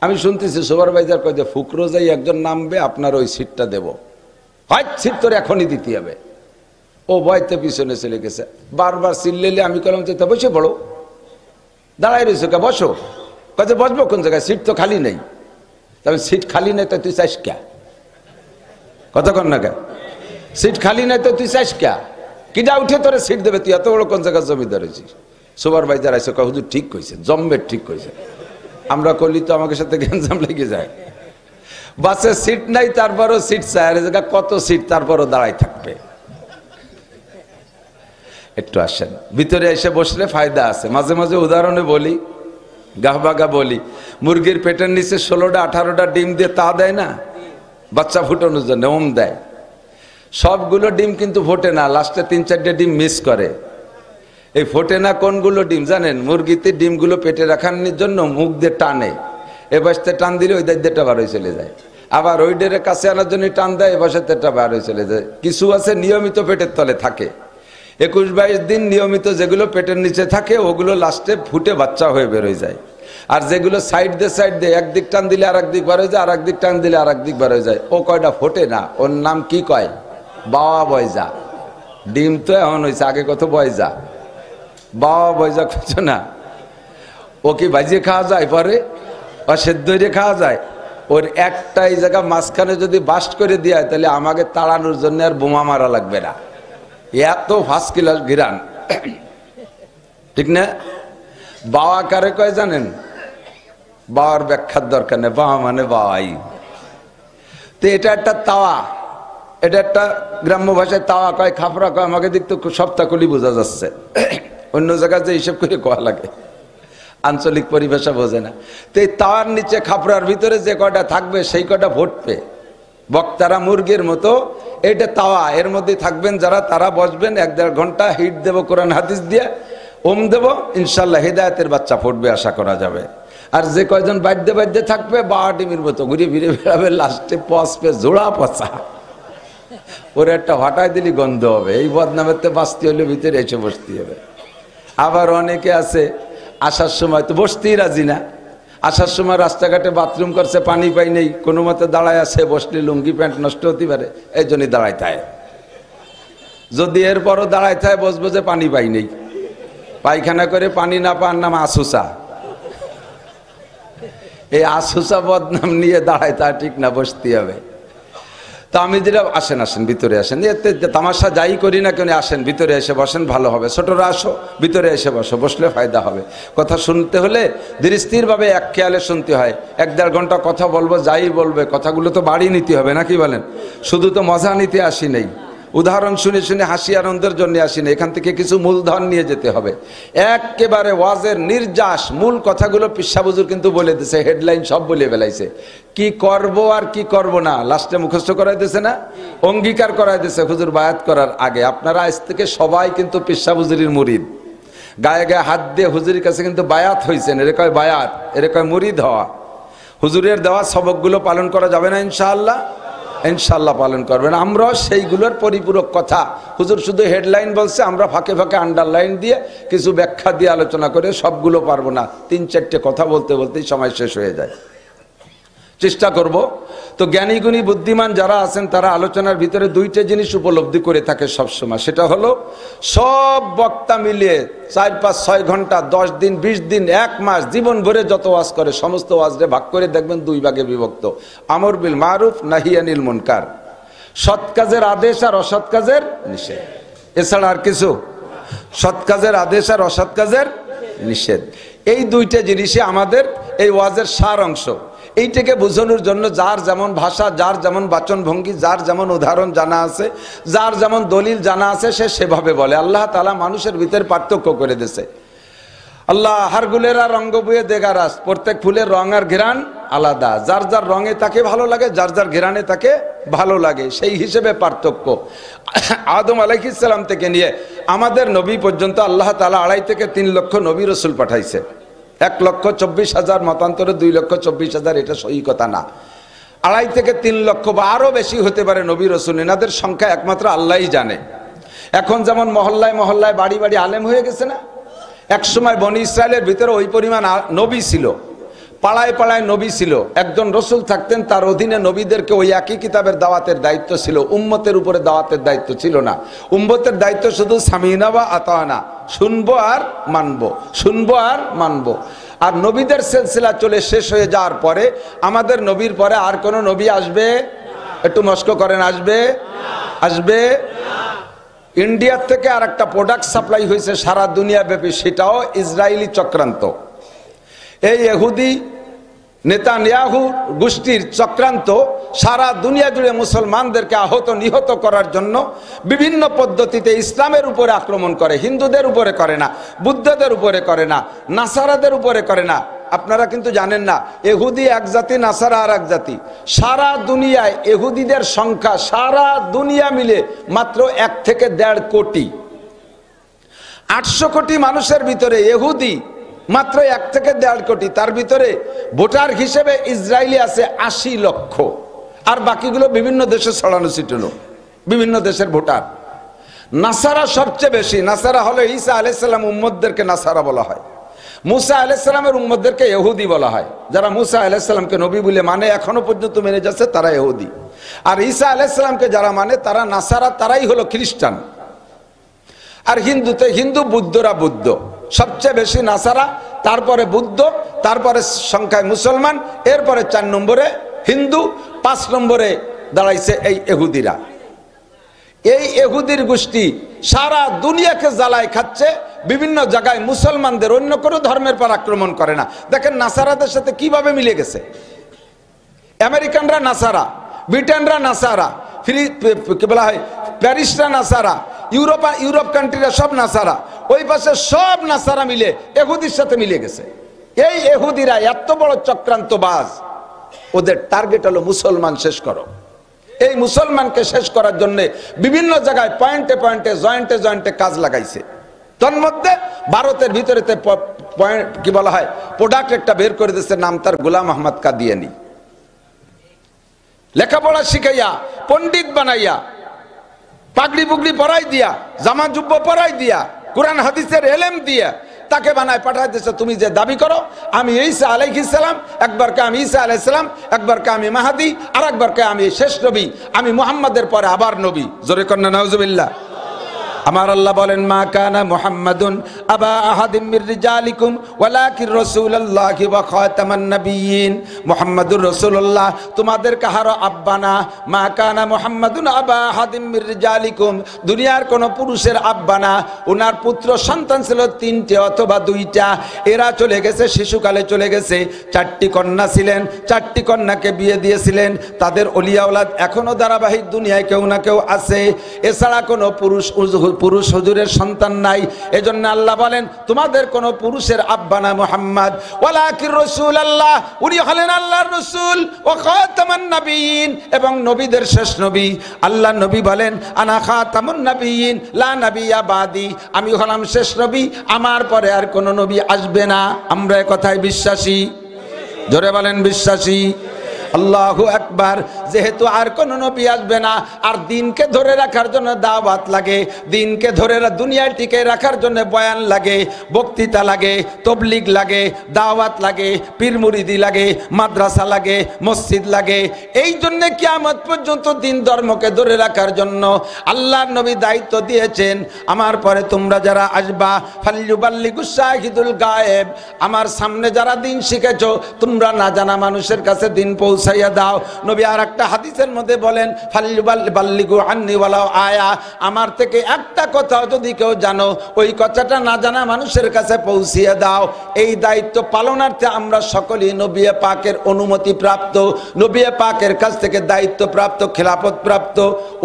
আমি শুনতেছি সুপারভাইজার কয় যে ফুকরোজাই একজন নামবে, আপনার ওই সিটটা দেবো, হয় সিট তোর এখনই দিতে হবে। ও ভয়তে পিছনে চলে গেছে, বারবার চিল্লেলে আমি কলাম যে বসে পড়ো, দাঁড়ায় রয়েছে, কে বসো, কাজে বসবো কোন জায়গায়, সিট তো খালি নেই। তবে সিট খালি নেই তো তুই চাইস ক্যা, কতক্ষণ না কে, সিট খালি নেই তো তুই চাইস ক্যা, কিটা উঠে তোরে সিট দেবে, তুই এত বড় কোন জায়গায় জমিদার হয়েছিস। সুপারভাইজার আইসে কয় হুজুর ঠিক কইছে, জম্বের ঠিক কইছে। আমরা করলি তো আমাকে সাথে গ্যাঞ্জাম লেগে যায়। বাসে সিট নাই, তারপরও সিট চায়, জায়গা কত সিট, তারপরও দাঁড়াই থাকবে। একটু আসেন ভিতরে, এসে বসলে ফায়দা আছে। মাঝে মাঝে উদাহরণে বলি, গাহবাগা বলি, মুরগির পেটের নিচে 16টা 18টা ডিম দিয়ে তা দেয় না, বাচ্চা ফুটানোর জন্য ওম দেয়। সবগুলো ডিম কিন্তু ফোটে না, লাস্টে 3-4টে ডিম মিস করে। এই ফোটে না কোনগুলো ডিম জানেন? মুরগিতে ডিমগুলো পেটে রাখার জন্য মুখ দিয়ে টানে, এ বাসতে টান দিলে ওই দায়িত্বটা বার হয়ে চলে যায়। আবার ওই ডেরে কাছে আনার জন্য টান দেয়, এ বাসাতেটা বার হয়ে চলে যায়। কিছু আছে নিয়মিত পেটের তলে থাকে, 21-22 দিন নিয়মিত যেগুলো পেটের নিচে থাকে ওগুলো লাস্টে ফুটে বাচ্চা হয়ে বেরোয় যায়। আর যেগুলো সাইড দিয়ে একদিক টান দিলে আর একদিক বার হয়ে যায়, আর একদিক টান দিলে আর একদিক বার হয়ে যায়, ও কয়টা ফোটে না। ওর নাম কি কয়? বাবা বয়জা। ডিম তো এমন হয়েছে, আগে কত বয়জা, বাবা বয়জা করছো না। ও কি ভাজিয়ে খাওয়া যায়, পরে বা সেদ্ধ হয়ে খাওয়া যায়। ওর একটাই জায়গা মাঝখানে যদি বাস্ট করে দেওয়া হয়, তাহলে আমাকে তাড়ানোর জন্য আর বোমা মারা লাগবে না, এত ফার্স্ট ক্লাস ঘিরান, ঠিক না? বাবা কারে কয় জানেন? বাবার ব্যাখ্যার দরকার নেই, বাবা মানে বাবাই। তো এটা একটা তাওয়া, এটা একটা গ্রাম্য ভাষায় তাওয়া কয়, খাপড়া কয়, আমাকে দিক তো সপ্তাহকলি বোঝা যাচ্ছে, অন্য জায়গায় যে হিসেব করে কোয়া লাগে, আঞ্চলিক পরিভাষা বোঝে না। তো এই তাওয়ার নিচে খাপড়ার ভিতরে যে কয়টা থাকবে সেই কয়টা ফুটবে। বক্তারা মুরগির মতো, এইটা তাওয়া, এর মধ্যে থাকবেন যারা, তারা বসবেন, 1-1.5 ঘন্টা হিট দেবো কোরআন হাদিস দিয়ে, ওম দেবো, ইনশাল্লাহ হেদায়েতের বাচ্চা ফুটবে, আশা করা যাবে। আর যে কয়জন বাদ্যে থাকবে, বাবা টিমির মতো ঘুরে ফিরে বেড়াবে, লাস্টে পচবে, জোড়া পচা, ওর একটা হটাই দিলি গন্ধ হবে। এই বদনামের তো বাঁচতে হলে ভিতরে এসে বসতে হবে। আবার অনেকে আছে আসার সময় তো বসতেই রাজি না, আসার সময় রাস্তাঘাটে বাথরুম করছে, পানি পাই নেই, কোনো মতে দাঁড়ায় আছে, বসলে লুঙ্গি প্যান্ট নষ্ট হতে পারে, এই জন্যই দাঁড়ায় থাকে। যদি এরপরও দাঁড়ায় থাকে, বসবো যে পানি পাই নেই, পায়খানা করে পানি না পাওয়ার নাম আসুসা। এই আসুসা বদনাম নিয়ে দাঁড়ায় তা ঠিক না, বসতে হবে। তো আমি যেটা, আসেন আসেন ভিতরে আসেন, এতে তামাশা যাই করি না কেন, আসেন ভিতরে এসে বসেন, ভালো হবে। ছোটরা আসো, ভিতরে এসে বসো, বসলে ফায়দা হবে। কথা শুনতে হলে ধীরস্থিরভাবে এক খেয়ালে শুনতে হয়। 1-1.5 ঘন্টা কথা বলবো, যাই বলবে কথাগুলো তো বাড়ি নিতে হবে, নাকি বলেন? শুধু তো মজা নিতে আসি নেই, উদাহরণ শুনে শুনে হাসি আনন্দের জন্য আসি না, এখান থেকে কিছু মূলধন নিয়ে যেতে হবে। একেবারে ওয়াজের নির্যাস মূল কথাগুলো পিসা হুজুর কিন্তু বলে দিছে, হেডলাইন সব বলে ফেলাইছে। কি করব আর কি করব না লাস্টে মুখস্থ করাই দিছে না, অঙ্গীকার করাই দিছে হুজুর বায়াত করার আগে। আপনারা আজ থেকে সবাই কিন্তু পিসা হুজুরের মুরিদ, গায়ে গায়ে হাত দিয়ে হুজুরের কাছে কিন্তু বায়াত হয়েছেন, এর কয় বায়াত, এর কয় মুরিদ হওয়া। হুজুরের দেওয়া সবকগুলো পালন করা যাবে না ইনশাআল্লাহ? ইনশাআল্লাহ পালন করবেন। আমরাও সেইগুলোর পরিপূরক কথা, হুজুর শুধু হেডলাইন বলছে, আমরা ফাঁকে ফাঁকে আন্ডারলাইন দিয়ে কিছু ব্যাখ্যা দিয়ে আলোচনা করে সবগুলো পারবো না, 3-4টে কথা বলতে বলতেই সময় শেষ হয়ে যায়। চেষ্টা করব। তো জ্ঞানী গুণী বুদ্ধিমান যারা আছেন তারা আলোচনার ভিতরে দুইটা জিনিস উপলব্ধি করে থাকে সবসময়, সেটা হলো সব বক্তা মিলিয়ে 4-5-6 ঘন্টা 10 দিন 20 দিন 1 মাস জীবন ভরে যত ওয়াজ করে সমস্ত ওয়াজরে ভাগ করে দেখবেন 2 ভাগে বিভক্ত। আমর বিল মারুফ নাহি আনিল মুনকার, সৎ কাজের আদেশ আর অসৎ কাজের নিষেধ, এছাড়া আর কিছু। সৎ কাজের আদেশ আর অসৎ কাজের নিষেধ, এই দুইটা জিনিসই আমাদের এই ওয়াজের সার অংশ। এইটাকে বোঝানোর জন্য যার যেমন ভাষা, যার যেমন বাচনভঙ্গি, যার যেমন উদাহরণ জানা আছে, যার যেমন দলিল জানা আছে সে সেভাবে বলে। আল্লাহ তাআলা মানুষের ভিতরে পার্থক্য করে দিয়েছে। আল্লাহ হার গুলেরা রঙ্গ বুয়ে দেগারাস, প্রত্যেক ফুলের রং আর ঘেরান আলাদা, যার যার রঙে তাকে ভালো লাগে, যার যার ঘেরানে তাকে ভালো লাগে, সেই হিসেবে পার্থক্য। আদম আলাইহিস সালাম থেকে নিয়ে আমাদের নবী পর্যন্ত আল্লাহ তাআলা 2.5 থেকে 3 লক্ষ নবী রাসূল পাঠাইছে। 1,24,000 মতান্তরে 2,24,000 এটা সহি কথা না। 2.5 থেকে 3 লক্ষ বা আরো বেশি হতে পারে নবী রাসূল, এনাদের সংখ্যা একমাত্র আল্লাহই জানে। এখন যেমন মহল্লায় মহল্লায় বাড়ি বাড়ি আলেম হয়ে গেছে না, এক সময় বনি ইসরায়েলের ভিতরে ওই পরিমাণ নবী ছিল, পাড়ায় পাড়ায় নবী ছিল। একজন রসুল থাকতেন, তার অধীনে নবীদেরকে ওই একই কিতাবের দাওয়াতের দায়িত্ব ছিল, উম্মতের উপরে দাওয়াতের দায়িত্ব ছিল না। উম্মতের দায়িত্ব শুধু সামিনা বা আতানা, শুনবো আর মানবো, শুনবো আর মানবো। আর নবীদের সিলসিলা চলে শেষ হয়ে যাওয়ার পরে আমাদের নবীর পরে আর কোন নবী আসবে? একটু মস্ক করেন, আসবে? আসবে? ইন্ডিয়ার থেকে আর একটা প্রোডাক্ট সাপ্লাই হয়েছে সারা দুনিয়া ব্যাপী, সেটাও ইসরায়েলি চক্রান্ত। এই ইহুদি নেতানিয়াহু গোষ্ঠীর চক্রান্ত সারা দুনিয়া জুড়ে মুসলমানদেরকে আহত নিহত করার জন্য বিভিন্ন পদ্ধতিতে ইসলামের উপরে আক্রমণ করে। হিন্দুদের উপরে করে না, বুদ্ধদের উপরে করে না, নাসারাদের উপরে করে না। আপনারা কিন্তু জানেন না, ইহুদি এক জাতি, নাসারা আর এক জাতি। সারা দুনিয়ায় ইহুদিদের সংখ্যা সারা দুনিয়া মিলে মাত্র 1 থেকে 1.5 কোটি। 800 কোটি মানুষের ভিতরে ইহুদি মাত্র 1 থেকে 1.5 কোটি। তার ভিতরে ভোটার হিসেবে ইসরায়েলি আছে 80 লক্ষ, আর বাকিগুলো বিভিন্ন দেশে ছড়ানো ছিটানো, বিভিন্ন দেশের ভোটার। নাসারা সবচেয়ে বেশি। নাসারা হলো ঈসা আলাইহিস সালাম উম্মতদেরকে নাসারা বলা হয়, মুসা আলাইহিস সালামের উম্মতদেরকে ইহুদি বলা হয়। যারা মুসা আলাইহিস সালামকে নবী বলে মানে, এখনো পর্যন্ত মেনে যাচ্ছে, তারা ইহুদি। আর ঈসা আলাইহিস সালামকে যারা মানে তারা নাসারা, তারাই হলো খ্রিস্টান। আর হিন্দুতে হিন্দু, বুদ্ধরা বুদ্ধ। সবচেয়ে বেশি নাসারা, তারপরে বুদ্ধ, তারপরে সংখ্যায় মুসলমান, এরপরে 4 নম্বরে হিন্দু, 5 নম্বরে দাঁড়াইছে এই ইহুদিরা। এই ইহুদির গোষ্ঠী সারা দুনিয়াকে জ্বালায় খাচ্ছে। বিভিন্ন জায়গায় মুসলমানদের, অন্য কোনো ধর্মের পর আক্রমণ করে না। দেখেন নাসারাদের সাথে কিভাবে মিলে গেছে। আমেরিকানরা নাসারা, ব্রিটেনরা নাসারা, কি বলা হয় প্যারিসরা নাসারা, ইউরোপ কান্ট্রিরা সব নাসারা, ওই পাশে সব নাসারা মিলে ইহুদির সাথে মিলে গেছে। এই ইহুদিরা এত বড় চক্রান্তবাজ, ওদের টার্গেট হলো মুসলমান শেষ করো। এই মুসলমানকে শেষ করার জন্য বিভিন্ন জায়গায় পয়েন্টে পয়েন্টে, জয়েন্টে জয়েন্টে কাজ লাগাইছে। তন্মধ্যে ভারতের ভিতরে কি বলা হয় প্রোডাক্ট একটা বের করে দিচ্ছে, নাম তার গোলাম আহমদ কাদিয়ানি। লেখাপড়া শিখাইয়া, পণ্ডিত বানাইয়া, পাগড়ি পুগড়ি পরাই দিয়া, জামা জুব্ব পরাই দিয়া, কোরআন হাদিসের এলেম দিয়া তাকে বানায় পাঠাই দিচ্ছে। তুমি যে দাবি করো আমি ঈসা আলাইহিস সালাম, একবারকে আমি ঈসা আলাইহিস সালাম, একবারকে আমি মাহাদি, আর একবারকে আমি শেষ নবী, আমি মুহাম্মাদের পরে আবার নবী। জোরে কন্না নাউজুবিল্লাহ। আমার আল্লাহ বলেন, মা কানা মুহাম্মাদুন আবা আহাদিম মির রিজালিকুম ওয়ালাকিন রাসূলুল্লাহি ওয়া খাতামান নাবিয়্যিন। মুহাম্মাদুর রাসূলুল্লাহ তোমাদের কাহারো আব্বা না। মা কানা মুহাম্মাদুন আবা আহাদিম মির রিজালিকুম, দুনিয়ার কোন পুরুষের আব্বা না। ওনার পুত্র সন্তান ছিল 3টে অথবা 2টা, এরা চলে গেছে, শিশুকালে চলে গেছে। 4টি কন্যা ছিলেন, 4টি কন্যাকে বিয়ে দিয়েছিলেন। তাদের ওলিয়া ওলাদ এখনো ধারাবাহিক দুনিয়ায় কেউ না কেউ আছে। এছাড়া কোনো পুরুষ হুজুরের সন্তান নাই। এজন্য আল্লাহ বলেন তোমাদের কোন পুরুষের আব্বা না মুহাম্মদ, ওয়ালাকির রাসূলুল্লাহ, উনি হলেন আল্লাহর রাসূল, ওয়া খাতামান নাবিয়্যিন, এবং নবীদের শেষ নবী। আল্লাহ নবী বলেন, আনা খাতামুন নাবিয়্যিন লা নাবিয়্যা বাদি, আমি হলাম শেষ নবী, আমার পরে আর কোন নবী আসবে না। আমরা এই কথায় বিশ্বাসী? জোরে বলেন বিশ্বাসী? আল্লাহু আকবার। যেহেতু আর কোন নবী আসবে না, আর দিনকে ধরে রাখার জন্য দাওয়াত লাগে, দিনকে ধরে দুনিয়ায় টিকে রাখার জন্য বয়ান লাগে, বক্তৃতা লাগে, তবলিগ লাগে, দাওয়াত লাগে, পীর মুরিদি লাগে, মাদ্রাসা লাগে, মসজিদ লাগে। এই জন্য কিয়ামত পর্যন্ত দিন ধর্মকে ধরে রাখার জন্য আল্লাহর নবী দায়িত্ব দিয়েছেন, আমার পরে তোমরা যারা আসবা ফাল্যুবাল্লিগুশ শাহিদুল গায়েব, আমার সামনে যারা দিন শিখেছো তোমরা না জানা মানুষের কাছে দিন পৌঁছাইয়া দাও। নবী আর একটা হাদিসের মধ্যে বলেন ফাল্যুবাল্লিগু আন্নি ওয়ালাউ আয়া, আমার থেকে একটা কথা যদি কেউ জানো ওই কথাটা না জানা মানুষের কাছে পৌঁছিয়ে দাও। এই দায়িত্ব পালনার্থে আমরা সকলেই নবী পাকের অনুমতি প্রাপ্ত, নবী পাকের কাছ থেকে দায়িত্ব প্রাপ্ত, খেলাফত প্রাপ্ত।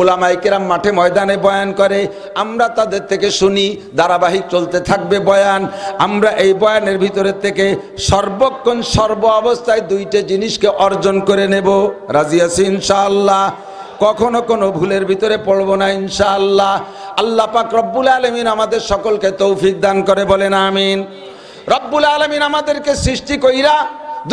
উলামায়ে কেরাম মাঠে ময়দানে বয়ান করে, আমরা তাদের থেকে শুনি, ধারাবাহিক চলতে থাকবে বয়ান। আমরা এই বয়ানের ভিতরে থেকে সর্বক্ষণ সর্ব অবস্থায় দুইটা জিনিসকে অর্জন করে নেব। রাজি আছি ইনশাআল্লাহ? কখনো কোনো ভুলের ভিতরে পড়বো না ইনশাআল্লাহ। আল্লাহ পাক রব্বুল আলামিন আমাদের সকলকে তৌফিক দান করে, বলেন আমিন। রব্বুল আলামিন আমাদেরকে সৃষ্টি কইরা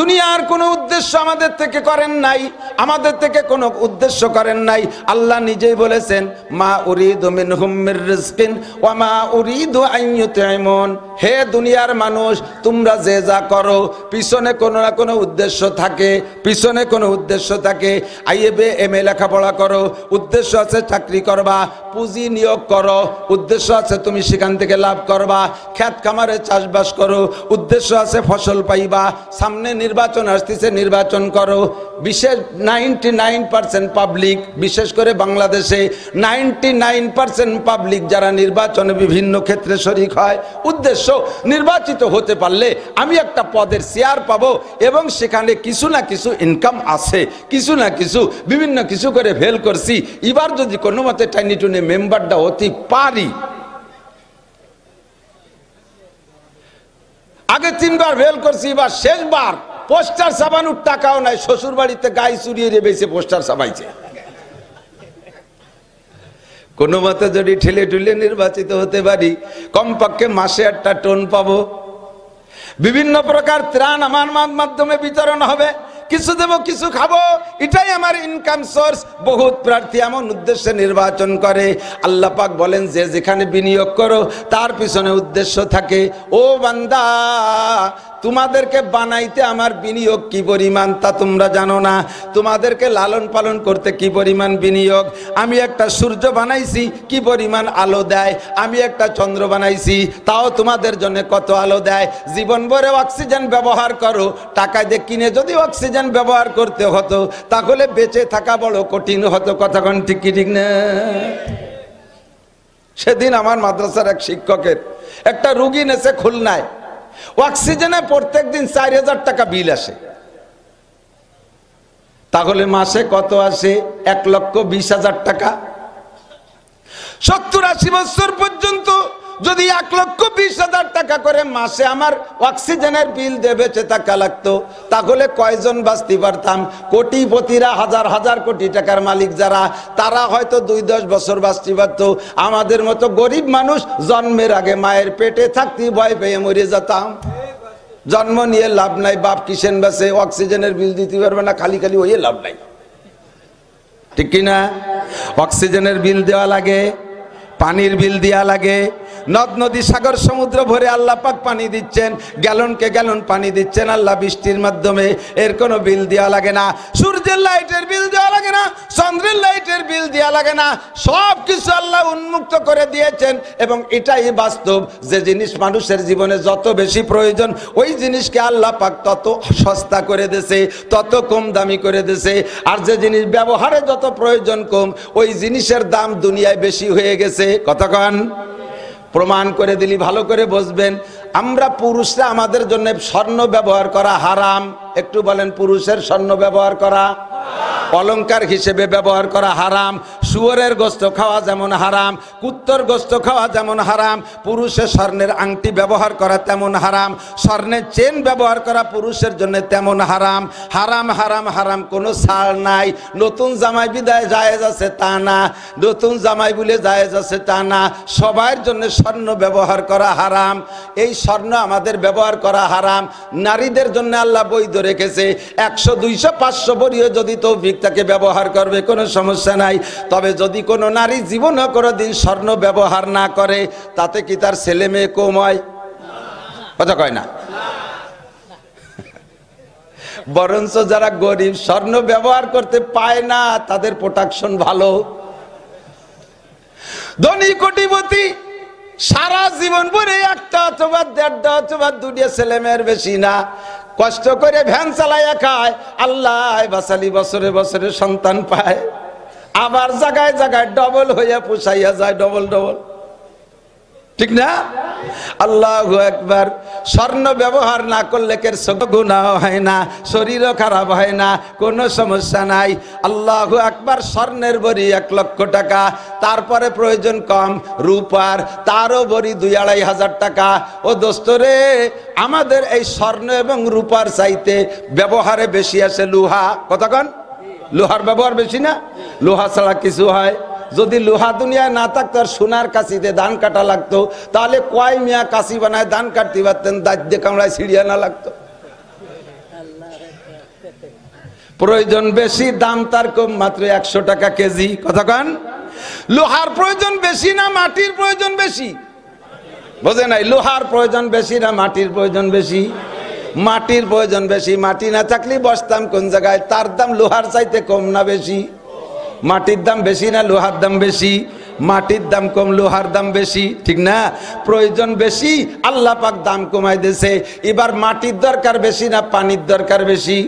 দুনিয়ার কোনো উদ্দেশ্য আমাদের থেকে করেন নাই, আমাদের থেকে কোনো উদ্দেশ্য করেন নাই। আল্লাহ নিজেই বলেছেন, মা উরিদু মিনহুম মির রিজকিন ওয়া মা উরিদু আন ইউতঈমুন। হে দুনিয়ার মানুষ, তোমরা যে যা করো পিছনে কোনো না কোনো উদ্দেশ্য থাকে, পিছনে কোনো উদ্দেশ্য থাকে। আইএবে এমএ লেখাপড়া করো, উদ্দেশ্য আছে চাকরি করবা, পুঁজি নিয়োগ করো, উদ্দেশ্য আছে তুমি সেখান থেকে লাভ করবা। ক্ষেত খামারে চাষবাস করো, উদ্দেশ্য আছে ফসল পাইবা। সামনে নির্বাচন আসতেছে, নির্বাচন করো। বিশেষ 99% পাবলিক, বিশেষ করে বাংলাদেশে 99% পাবলিক যারা নির্বাচনে বিভিন্ন ক্ষেত্রে শরীক হয়, উদ্দেশ্য নির্বাচিত হতে পারলে আমি একটা পদের শেয়ার পাবো এবং সেখানে কিছু না কিছু ইনকাম আছে, কিছু না কিছু বিভিন্ন কিছু করে ফেল করছি, এবার যদি কোনো মতে টাইনি টুনে মেম্বারটা হতে পারি। আগে 3 বার ফেল করছি, এবার শেষবার পোস্টার ছাপানোর টাকাও নাই, শ্বশুর বাড়িতে গাই চুরিয়ে রেবেছে পোস্টার ছাপাইছে। কোনো মতে যদি ঠেলে ঠুলে নির্বাচিত হতে পারি, কমপক্ষে মাসে একটা টোন পাবো। বিভিন্ন প্রকার ত্রাণ আমার মাধ্যমে বিতরণ হবে, কিছু দেব কিছু খাবো, এটাই আমার ইনকাম সোর্স। বহুত প্রার্থী এমন উদ্দেশ্যে নির্বাচন করে। আল্লাহ পাক বলেন, যে যেখানে বিনিয়োগ করো তার পিছনে উদ্দেশ্য থাকে। ও বান্দা, তোমাদেরকে বানাইতে আমার বিনিয়োগ কি পরিমাণ তা তোমরা জানো না। তোমাদেরকে লালন পালন করতে কি পরিমাণ বিনিয়োগ। আমি একটা সূর্য বানাইছি, কি পরিমাণ আলো দেয়। আমি একটা চন্দ্র বানাইছি, তাও তোমাদের জন্য কত আলো দেয়। জীবন ভরে অক্সিজেন ব্যবহার করো, টাকা দিয়ে কিনে যদি অক্সিজেন ব্যবহার করতে হতো তাহলে বেঁচে থাকা বড় কঠিন হতো। কথাক্ষণ ঠিক কি ঠিক না? সেদিন আমার মাদ্রাসার এক শিক্ষকের একটা রুগী নেছে খুলনায়, অক্সিজেনে প্রত্যেক দিন 4000 টাকা বিল আসে। তাহলে মাসে কত আসে? 1,20,000 টাকা। 70-80 বছর পর্যন্ত যদি 1,20,000 টাকা করে মাসে আমার অক্সিজেনের বিল দিয়ে বেঁচে থাকা লাগতো, তাহলে কয়জন বাঁচতে পারতাম? কোটিপতিরা, হাজার হাজার কোটি টাকার মালিক যারা, তারা হয়তো 2-10 বছর বাঁচতে পারত। আমাদের মতো গরিব মানুষ জন্মের আগে মায়ের পেটে থাকতে ভয় পেয়ে মরে যেতাম। জন্ম নিয়ে লাভ নাই, বাপ কিসেন বাসে অক্সিজেনের বিল দিতে পারবে না, খালি খালি ওই লাভ নাই, ঠিক কিনা? অক্সিজেনের বিল দেওয়া লাগে, পানির বিল দেওয়া লাগে। নদ নদী সাগর সমুদ্র ভরে আল্লাহ পাক পানি দিচ্ছেন, গ্যালনকে গ্যালন পানি দিচ্ছেন আল্লাহ বৃষ্টির মাধ্যমে, এর কোনো বিল দেওয়া লাগে না। সূর্যের লাইটের বিল দেওয়া লাগে না, চন্দ্রের লাইটের বিল দেওয়া লাগে না। সব কিছু আল্লাহ উন্মুক্ত করে দিয়েছেন। এবং এটাই বাস্তব, যে জিনিস মানুষের জীবনে যত বেশি প্রয়োজন ওই জিনিসকে আল্লাহ পাক তত সস্তা করে দিয়েছে, তত কম দামি করে দিয়েছে। আর যে জিনিস ব্যবহারে যত প্রয়োজন কম, ওই জিনিসের দাম দুনিয়ায় বেশি হয়ে গেছে। কতক্ষণ প্রমাণ করে দিলি ভালো করে বুঝবেন। আমরা পুরুষরা, আমাদের জন্য স্বর্ণ ব্যবহার করা হারাম। একটু বলেন, পুরুষের স্বর্ণ ব্যবহার করা অলংকার হিসেবে ব্যবহার করা হারাম। শুয়োরের গোশত খাওয়া যেমন হারাম, কুত্তর গোশত খাওয়া যেমন হারাম, পুরুষের স্বর্ণের আংটি ব্যবহার করা তেমন হারাম, স্বর্ণের চেন ব্যবহার করা পুরুষের জন্য তেমন হারাম। হারাম হারাম হারাম, কোনো ছাড় নাই। নতুন জামাই বিদায় জায়েজ আছে তা না, নতুন জামাই বলে জায়েজ আছে তা না, সবার জন্য স্বর্ণ ব্যবহার করা হারাম। এই স্বর্ণ আমাদের ব্যবহার করা হারাম। নারীদের জন্য আল্লাহ বৈধ রেখেছে, 100 200 500 বড়িও যদি তৌফিক তাকে ব্যবহার করবে, কোনো সমস্যা নাই। তবে যদি কোনো নারী জীবনও কোনোদিন স্বর্ণ ব্যবহার না করে, তাতে কি তার ছেলে মেয়ে কম হয়? কথা কয় না। বরঞ্চ যারা গরিব, স্বর্ণ ব্যবহার করতে পায় না, তাদের প্রোটেকশন ভালো। ধনী কোটিপতি সারা জীবন ভরে একটা অথবা দেড়টা অথবা দুটিয়া ছেলে মেয়ের বেশি না, কষ্ট করে ভ্যান চালাইয়া খায়, আল্লাহ বাসালি বছরে বছরে সন্তান পায়, আবার জায়গায় জায়গায় ডবল হইয়া পুষাইয়া যায়, ডবল ডবল, ঠিক না? আল্লাহু আকবার। স্বর্ণ ব্যবহার না করলে কের গুনাহ হয় না, শরীরও খারাপ হয় না, কোনো সমস্যা নাই। আল্লাহু আকবার। স্বর্ণের বড়ি 1 লক্ষ টাকা, তারপরে প্রয়োজন কম রূপার, তারও বড়ি 2-2.5 হাজার টাকা। ও দোস্তরে, আমাদের এই স্বর্ণ এবং রূপার চাইতে ব্যবহারে বেশি আছে লোহা। কতক্ষণ লোহার ব্যবহার বেশি না? লোহা ছাড়া কিছু হয়? যদি লোহা দুনিয়ায় না থাকতো আর সোনার কাশিতে ধান কাটা লাগতো, তাহলে কয় মিয়া কাশি বানায় ধান কাটতে পারতেন, দাঁত দিয়ে কামড়ায় ছিড়িয়া না লাগতো। প্রয়োজন বেশি, দাম তার কম, মাত্র 100 টাকা কেজি। কতক্ষণ লোহার প্রয়োজন বেশি না মাটির প্রয়োজন বেশি? বোঝে নাই? লোহার প্রয়োজন বেশি না মাটির প্রয়োজন বেশি? মাটির প্রয়োজন বেশি। মাটি না থাকলে বসতাম কোন জায়গায়? তার দাম লোহার চাইতে কম না বেশি? মাটির দাম বেশি না লোহার দাম বেশি? মাটির দাম কম, লোহার দাম বেশি, ঠিক না? প্রয়োজন বেশি, আল্লাহ পাক দাম কমাই দিয়েছে। এবার মাটির দরকার বেশি না পানির দরকার বেশি?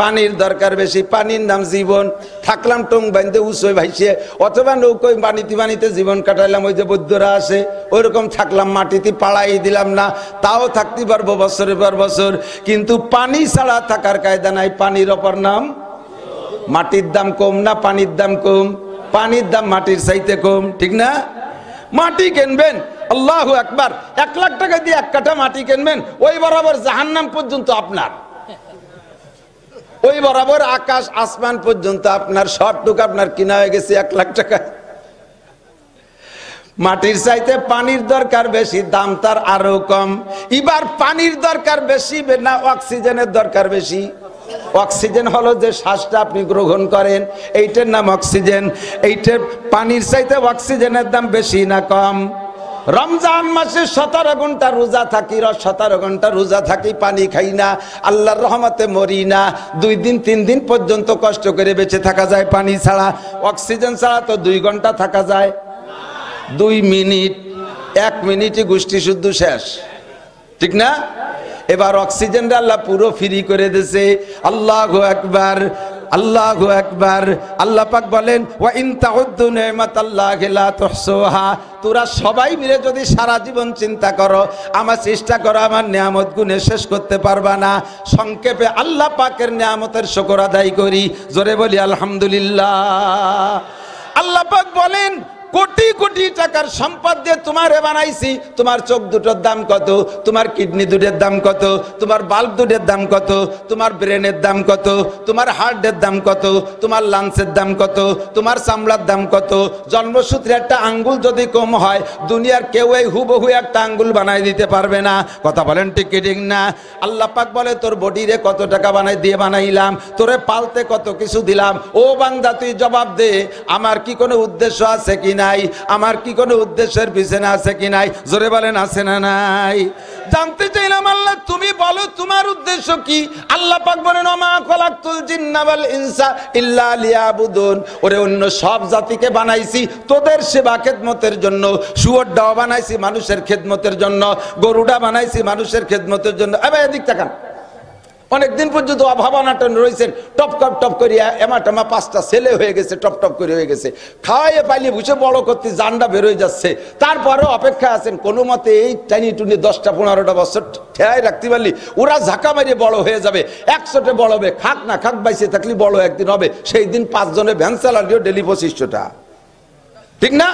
পানির দরকার বেশি। পানির নাম জীবন। থাকলাম টং বাঁধতে উঁচুয় ভাইছে, অথবা নৌকোয় বানিতে বানিতে জীবন কাটাইলাম, ওই যে বৈদ্যরা আসে ওইরকম থাকলাম, মাটিতে পাড়াই দিলাম না, তাও থাকতে পারবো বছরের পর বছর। কিন্তু পানি ছাড়া থাকার কায়দা নাই। পানির অপর নাম মাটির দাম কম না পানির দাম কম? পানির দাম মাটির চাইতে কম, ঠিক না? মাটি কিনবেন, আল্লাহু আকবার, 1 লাখ টাকা দিয়ে 1 কাঠা মাটি কিনবেন, ওই বরাবর জাহান্নাম পর্যন্ত আপনার, ওই বরাবর আকাশ আসমান পর্যন্ত আপনার, সবটুকু আপনার কিনা হয়ে গেছে 1 লাখ টাকা। মাটির চাইতে পানির দরকার বেশি, দাম তার আরো কম। এবার পানির দরকার বেশি না অক্সিজেনের দরকার বেশি? অক্সিজেন হলো যে শ্বাসটা আপনি গ্রহণ করেন, এইটার নাম অক্সিজেন। এইটার পানির চাইতে অক্সিজেনের দাম বেশি না কম? রমজান মাসে 17 ঘন্টা রোজা থাকি, 17 ঘন্টা রোজা থাকি, পানি খাই না, আল্লাহর রহমতে মরি না। 2 দিন 3 দিন পর্যন্ত কষ্ট করে বেঁচে থাকা যায় পানি ছাড়া। অক্সিজেন ছাড়া তো 2 ঘন্টা থাকা যায়, 2 মিনিট, 1 মিনিটই গোষ্ঠী শুদ্ধ শেষ, ঠিক না? এবার অক্সিজেনটা আল্লাহ পুরো ফ্রি করে দিয়েছে। আল্লাহু আকবার, আল্লাহু আকবার। আল্লাহ পাক বলেন, ওয়া ইন তাউদ্দু নি'মাতাল্লাহি লা তুহসুহা। তোরা সবাই মিলে যদি সারা জীবন চিন্তা করো, আমার চেষ্টা করো, আমার নিয়ামত গুণে শেষ করতে পারবা না। সংক্ষেপে আল্লাহ পাকের নিয়ামতের শুকর আদায় করি, জোরে বলি আলহামদুলিল্লাহ। আল্লাহ পাক বলেন, কোটি কোটি টাকার সম্পদ দিয়ে তোমারে বানাইছি, তোমার চোখ দুটোর দাম কত, তোমার কিডনি দুটোর দাম কত, তোমার বাল্ব দুটোর দাম কত, তোমার ব্রেনের দাম কত, তোমার হার্টের দাম কত, তোমার লাংসের দাম কত, তোমার চামড়ার দাম কত। জন্মসূত্রে একটা আঙ্গুল যদি কম হয়, দুনিয়ার কেউ এই হুবহু একটা আঙ্গুল বানাই দিতে পারবে না। কথা বলেন ঠিক কি ঠিক না? আল্লাহ পাক বলে, তোর বডিরে কত টাকা বানাইলাম, তোরে পালতে কত কিছু দিলাম। ও বান্দা, তুই জবাব দে, আমার কি কোনো উদ্দেশ্য আছে কি নাই? আমার কি কোনো উদ্দেশ্যের পিছনে আছে কি নাই? জোরে বলেন, আছে না নাই? জানতে চাইলাম, আল্লাহ তুমি বলো তোমার উদ্দেশ্য কি? আল্লাহ পাক বলেন, ওমা খলাকতুল জিন্না ওয়াল ইনসা ইল্লা লিয়াবুদুন। ওরে অন্য সব জাতিকে বানাইছি তোদের সেবা খেদমতের জন্য। শুয়োরটাও বানাইছি মানুষের খেদমতের জন্য, গরুটা বানাইছি মানুষের খেদমতের জন্য। এবার এদিক তাকান, অনেকদিন পর্যন্ত অভাব অনাটন রয়েছেন, টপ করিয়া এমাটামা 5টা ছেলে হয়ে গেছে, টপ করে হয়ে গেছে, খাওয়াইয়ে পাইলে বুঝে বড় করতে জানডা বেরোয় যাচ্ছে, তারপরেও অপেক্ষা আছেন কোনো মতে এই টাইনি টুনি 10টা 15টা বছর ঠেয়াই রাখতে পারলি ওরা ঝাঁকা মারিয়ে বড় হয়ে যাবে, 100টে বড় হবে, খাক না খাক বাইসে থাকলে বড় একদিন হবে, সেই দিন 5 জনে ভ্যান চালালেও ডেলি 2500টা, ঠিক না?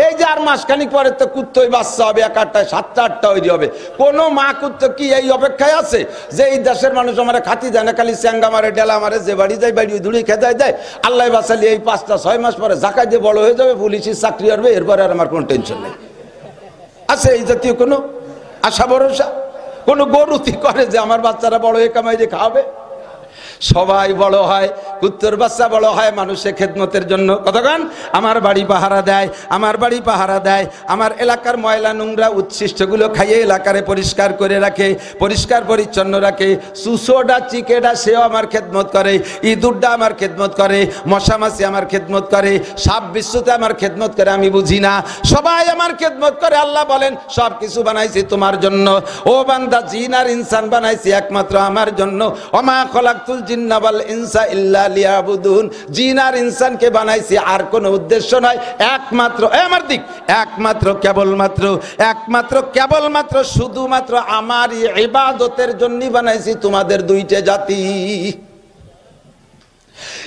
এই যে আর মাসখানিক পরে তো কুত্তই বাচ্চা হবে, 1-8টায় 7-8টা হয়ে হবে। কোন মা কুত্ত কি এই অপেক্ষায় আছে যে এই দেশের মানুষ আমার খাতি যায় না, খালি চ্যাঙ্গা মারে ডেলা মারে, যে বাড়ি যায় বাড়ি ধুড়ি খেদায় দেয়, আল্লাহ বাঁচালি এই 5-6 মাস পরে জাকায় দিয়ে বড় হয়ে যাবে, পুলিশের চাকরি হবে, এরপরে আর আমার কোনো টেনশন নেই। আছে এই জাতীয় কোনো আশা ভরসা? কোন গরুতি করে যে আমার বাচ্চারা বড় হয়ে কামাই দিয়ে খাওয়াবে? সবাই বড় হয়, কুত্তর বাচ্চা বড় হয় মানুষের খেদমতের জন্য। কতক্ষণ আমার বাড়ি পাহারা দেয়, আমার বাড়ি পাহারা দেয়, আমার এলাকার ময়লা নোংরা উচ্ছিষ্টগুলো খাইয়ে এলাকারে পরিষ্কার করে রাখে, পরিষ্কার পরিচ্ছন্ন রাখে, সুসোডা চিকেডা সেও আমার খেদমত করে, ইঁদুরডা আমার খেদমত করে, মশামাছি আমার খেদমত করে, সাপ বিশ্বতে আমার খেদমত করে। আমি বুঝি না, সবাই আমার খেদমত করে। আল্লাহ বলেন সব কিছু বানাইছি তোমার জন্য, ও বান্দা জিন আর ইনসান বানাইছি একমাত্র আমার জন্য। ওমা খলাকতুল জিন্না ওয়াল ইনসা ইল্লা লিয়াবুদুন, জিন আর ইনসানকে বানাইছি আর কোনো উদ্দেশ্য নয়, একমাত্র আমার দিক, কেবলমাত্র শুধুমাত্র আমারই ইবাদতের জন্য বানাইছি তোমাদের 2টে জাতি।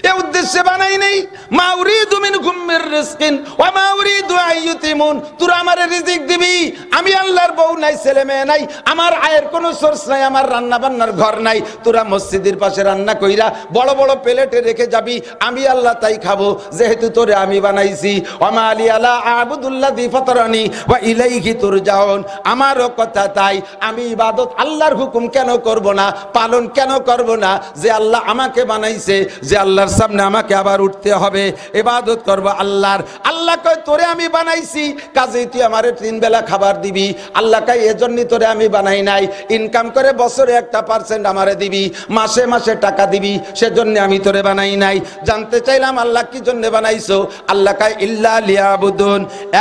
এ উদ্দেশ্যে বানাই নেই। মা উরিদু মিনকুম মির রিজকিন ওয়া মা উরিদু আইয়ুতিমুন, তোরা আমারে রিজিক দিবি, আমি আল্লাহর বউ নাই, ছেলে মেয়ে নাই, আমার আয়ের কোনো সোর্স নাই, আমার রান্না বান্নার ঘর নাই, তোরা মসজিদের পাশে রান্না কইরা বড় বড় প্লেটে রেখে যাবি, আমি আল্লাহ তাই খাবো, যেহেতু তোরে আমি বানাইছি। ওয়া মা লি আলা আবুদুল্লাযী ফাতারানি ওয়া ইলাইহি তুরজাউন, আমারও কথা তাই, আমি ইবাদত আল্লাহর হুকুম কেন করব না, পালন কেন করব না, যে আল্লাহ আমাকে বানাইছে, যে আল্লাহর সামনে আমাকে আবার উঠতে হবে, ইবাদত করব আল্লাহর। আল্লাহ কয় তোরে আমি বানাইছি, কাজেই তুই আমারে 3 বেলা খাবার দিবি। আল্লাহ কয় এজন্যই তোরে আমি বানাই নাই, ইনকাম করে বছরে 1% আমারে দিবি, মাসে মাসে টাকা দিবি, সেজন্য আমি তোরে বানাই নাই। জানতে চাইলাম আল্লাহ কি জন্য বানাইছো? আল্লাহ কয় ইল্লা লিয়াবুদুন,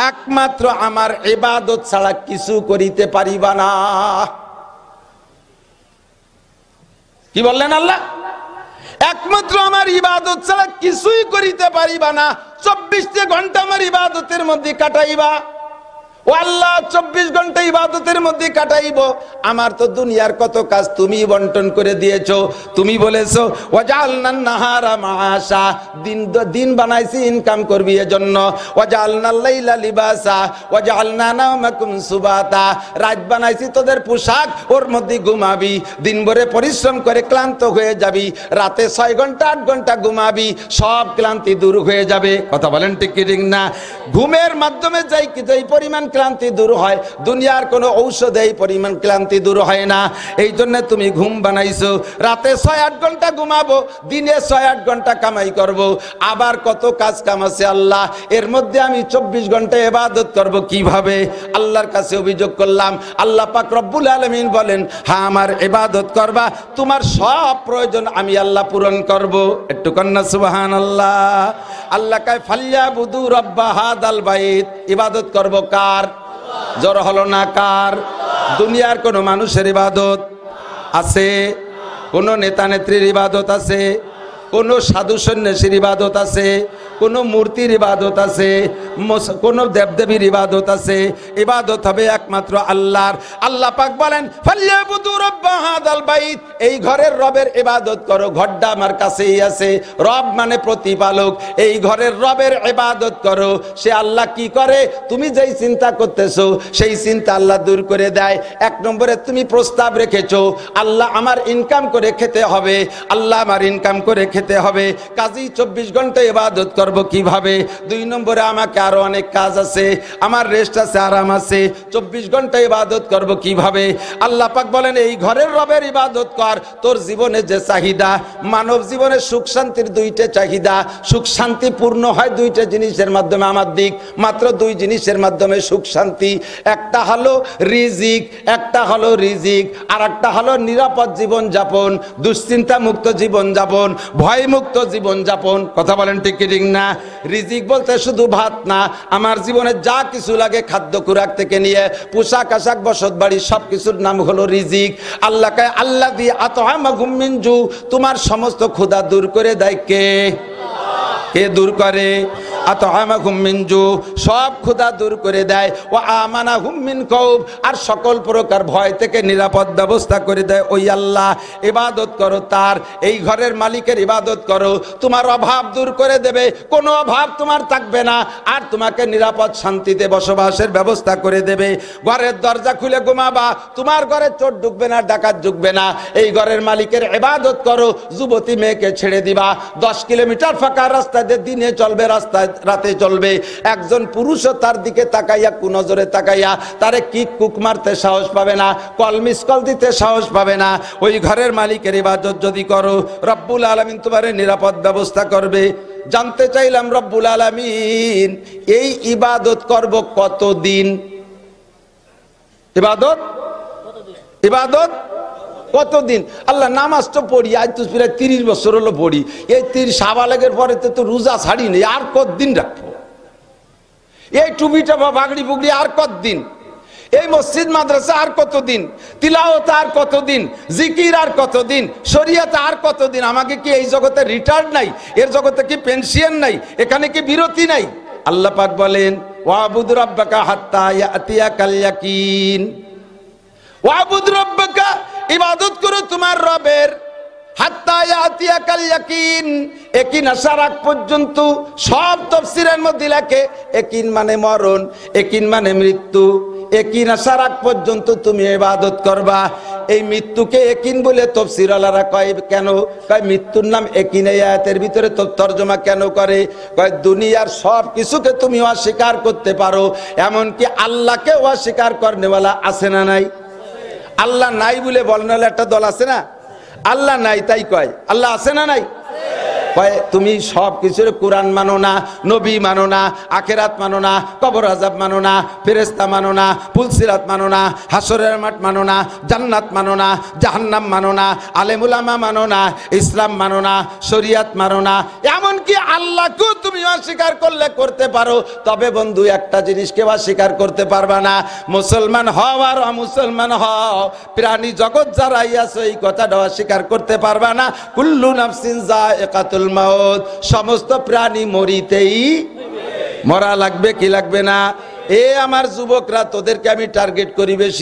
একমাত্র আমার ইবাদত ছাড়া কিছু করিতে পারিবা না। কি বললেন আল্লাহ? একমাত্র আমার ইবাদত ছাড়া কিছুই করিতে পারিবা না। 24 ঘন্টা আমার ইবাদতের মধ্যে কাটাইবা। ও আল্লাহ 24 ঘন্টা ইবাদতের মধ্যে কাটাইব। আমার তো দুনিয়ার কত কাজ তুমি বন্টন করে দিয়েছো। তুমি বলেছো ওয়াজালনান নাহারা মাআশা, দিন বানাইছি ইনকাম করবি এজন্য। ওয়াজালনাল লাইলা লিবাসা ওয়াজালনা নাওমাকুম সুবাতা, রাত বানাইছি তোদের পোশাক, ওর মধ্যে ঘুমাবি, দিন ভরে পরিশ্রম করে ক্লান্ত হয়ে যাবি, রাতে 6 ঘন্টা 8 ঘন্টা ঘুমাবি, সব ক্লান্তি দূর হয়ে যাবে। কথা বলেন ঠিক কি ঠিক না? ঘুমের মাধ্যমে যেই পরিমাণ ক্লান্তি দূর হয়, দুনিয়ার কোনো ঔষধে এই পরিমাণ ক্লান্তি দূর হয় না। এই জন্য তুমি ঘুম বানাইছো, রাতে 6-8 ঘন্টা ঘুমাবো, দিনে 6-8 ঘন্টা কামাই করব। আবার কত কাজ কাম আছে আল্লাহ, এর মধ্যে আমি 24 ঘন্টা ইবাদত করব কিভাবে? আল্লাহর কাছে অভিযোগ করলাম। আল্লাহ পাক রব্বুল আলামিন বলেন হ্যাঁ আমার ইবাদত করবা, তোমার সব প্রয়োজন আমি আল্লাহ পূরণ করব। একটু কন্যা সুবহানাল্লাহ। আল্লাহ কয় ফাল্যাবুদু রাব্ব হাদাল বাইত, ইবাদত করব কার? জোর হলো না কার? দুনিয়ার কোন মানুষের ইবাদত আছে? কোন নেতা নেত্রীর ইবাদত আছে? কোন সাধু সন্ন্যাসীর ইবাদত আছে? কোন মূর্তির ইবাদত আছে? কোন দেবদেবীর ইবাদত আছে? ইবাদত হবে একমাত্র আল্লাহর। আল্লাহ পাক বলেন ফাল্যাবুদু রাব্ব হাদাল বাইত, এই ঘরের রবের ইবাদত করো। ঘরটা আমার কাছেই আছে, রব মানে প্রতিপালক, এই ঘরের রবের ইবাদত করো। সে আল্লাহ কি করে? তুমি যেই চিন্তা করতেছো সেই চিন্তা আল্লাহ দূর করে দেয়। 1 নম্বরে তুমি প্রস্তাব রেখেছো আল্লাহ আমার ইনকাম করে খেতে হবে, আল্লাহ আমার ইনকাম করে খেতে হবে, কাজেই 24 ঘন্টা ইবাদত করব কিভাবে? 2 নম্বরে আমাকে আরো অনেক কাজ আছে, আমার রেস্ট আছে, আরাম আছে, 24 ঘন্টা ইবাদত করব কিভাবে? আল্লাহ পাক বলেন এই ঘরের রবের ইবাদত কর। তোর জীবনে যে চাহিদা, মানব জীবনে সুখ শান্তির 2টে চাহিদা, সুখ শান্তি পূর্ণ হয় 2টে জিনিসের মাধ্যমে। আমার দিক মাত্র 2 জিনিসের মাধ্যমে সুখ শান্তি। একটা হলো রিজিক, আর একটা হলো নিরাপদ জীবন যাপন, দুশ্চিন্তা মুক্ত জীবন যাপন, ভয় মুক্ত জীবন যাপন। কথা বলেন ঠিক কি ঠিক না? রিজিক বলতে শুধু ভাত না, আমার জীবনে যা কিছু লাগে খাদ্য খুরাক থেকে নিয়ে পোশাক আশাক বসত বাড়ি সব কিছুর নাম হলো রিজিক। আল্লাহ কয় আল্লাযী আত'আমাকুম মিন জু, তোমার সমস্ত ক্ষুধা দূর করে দেয় কে? কে দূর করে? আত'আমাকুম মিন জু, সব ক্ষুধা দূর করে দেয়। ওয়া আমানাহুম মিন খাউফ, আর সকল প্রকার ভয় থেকে নিরাপদ ব্যবস্থা করে দেয় ওই আল্লাহ। ইবাদত করো তার, এই ঘরের মালিকের ইবাদত করো, তোমার অভাব দূর করে দেবে, কোনো অভাব তোমার থাকবে না, আর তোমাকে নিরাপদ শান্তিতে বসবাসের ব্যবস্থা করে দেবে। ঘরের দরজা খুলে ঘুমাবা, তোমার ঘরে চোর ঢুকবে না, ডাকাত ঢুকবে না। এই ঘরের মালিকের ইবাদত করো, যুবতী মেয়েকে ছেড়ে দিবা, 10 কিলোমিটার ফাঁকা রাস্তা দিয়ে দিনে চলবে, রাস্তায় রাতে চলবে। একজন পুরুষও তার দিকে তাকাইয়া কুনজরে তাকাইয়া তারে কিক কুক মারতে সাহস পাবে না, কল মিস কল দিতে সাহস পাবে না। ওই ঘরের মালিকের ইবাদত যদি করো, রব্বুল আলামিন তোমার নিরাপদ ব্যবস্থা করবে। জানতে চাইলাম রব্বুল আলামিন এই ইবাদত করব কতদিন? ইবাদত কতদিন? আল্লাহ নামাজ তো পড়ি, আজ তো প্রায় 30 বছর হলো পড়ি, এই 30 সাবালেগের পরে তো রোজা ছাড়ি নেই, আর কতদিন রাখবো? এই টুপিটা বা বাগড়ি বুগড়ি আর কতদিন? এই মসজিদ মাদ্রাসা আর কতদিন? তিলাওয়াত আর কতদিন? জিকির আর কতদিন? শরীয়ত আর কতদিন? আমাকে কি এই জগতে রিটায়ার্ড নাই? এর জগতে কি পেনশন নাই? এখানে কি বিরতি নাই? আল্লাহ পাক বলেন ওয়াবুদ রাব্বাকা হাত্তা ইয়াতিয়াকাল ইয়াকিন। ওয়াবুদ রাব্বাকা, ইবাদত করো তোমার রবের, হাত্তা ইয়াতিয়াকাল ইয়াকিন, ইয়াকিন আসার আগ পর্যন্ত। সব তাফসীরের মধ্যে লেখে ইয়াকিন মানে মরণ, ইয়াকিন মানে মৃত্যু। ইয়াকিন আসার আগ পর্যন্ত তুমি ইবাদত করবা। এই মৃত্যুকে ইয়াকিন বলে তাফসীরওয়ালারা কয় কেন? কয় মৃত্যুর নাম ইয়াকিন। এই আয়াতের ভিতরে তর্জমা কেন করে? কয় দুনিয়ার সব কিছুকে তুমি অস্বীকার করতে পারো, এমনকি আল্লাহকে অস্বীকার করনেওয়ালা আছে না নাই? আল্লাহ নাই বলে বলনালে একটা দল আছে না, আল্লাহ নাই তাই কয়। আল্লাহ আছে না নাই? কয় তুমি সব কিছুর কোরআন মানো না, নবী মানো না, আখিরাত মানো না, কবর আযাব মানো না, ফেরেশতা মানো না, পুলসিরাত মানো না, হাসরের মাঠ মানো না, জান্নাত মানো না, জাহান্নাম মানো না, আলেম উলামা মানো না, ইসলাম মানো না, শরীয়ত মানো না, এমনকি আল্লাহকেও তুমি অস্বীকার করলে করতে পারো। তবে বন্ধু একটা জিনিসকে অস্বীকার করতে পারবা না, মুসলমান হও আর অমুসলমান হও, প্রাণী জগৎ যারাই আছে এই কথাটা অস্বীকার করতে পারবা না। কুল্লু নাফসিন যায়িকাতুল মাউত, সমস্ত প্রাণী মরিতেই, মরা লাগবে কি লাগবে না? এ আমার যুবকরা, তোদেরকে আমি টার্গেট করি বেশি।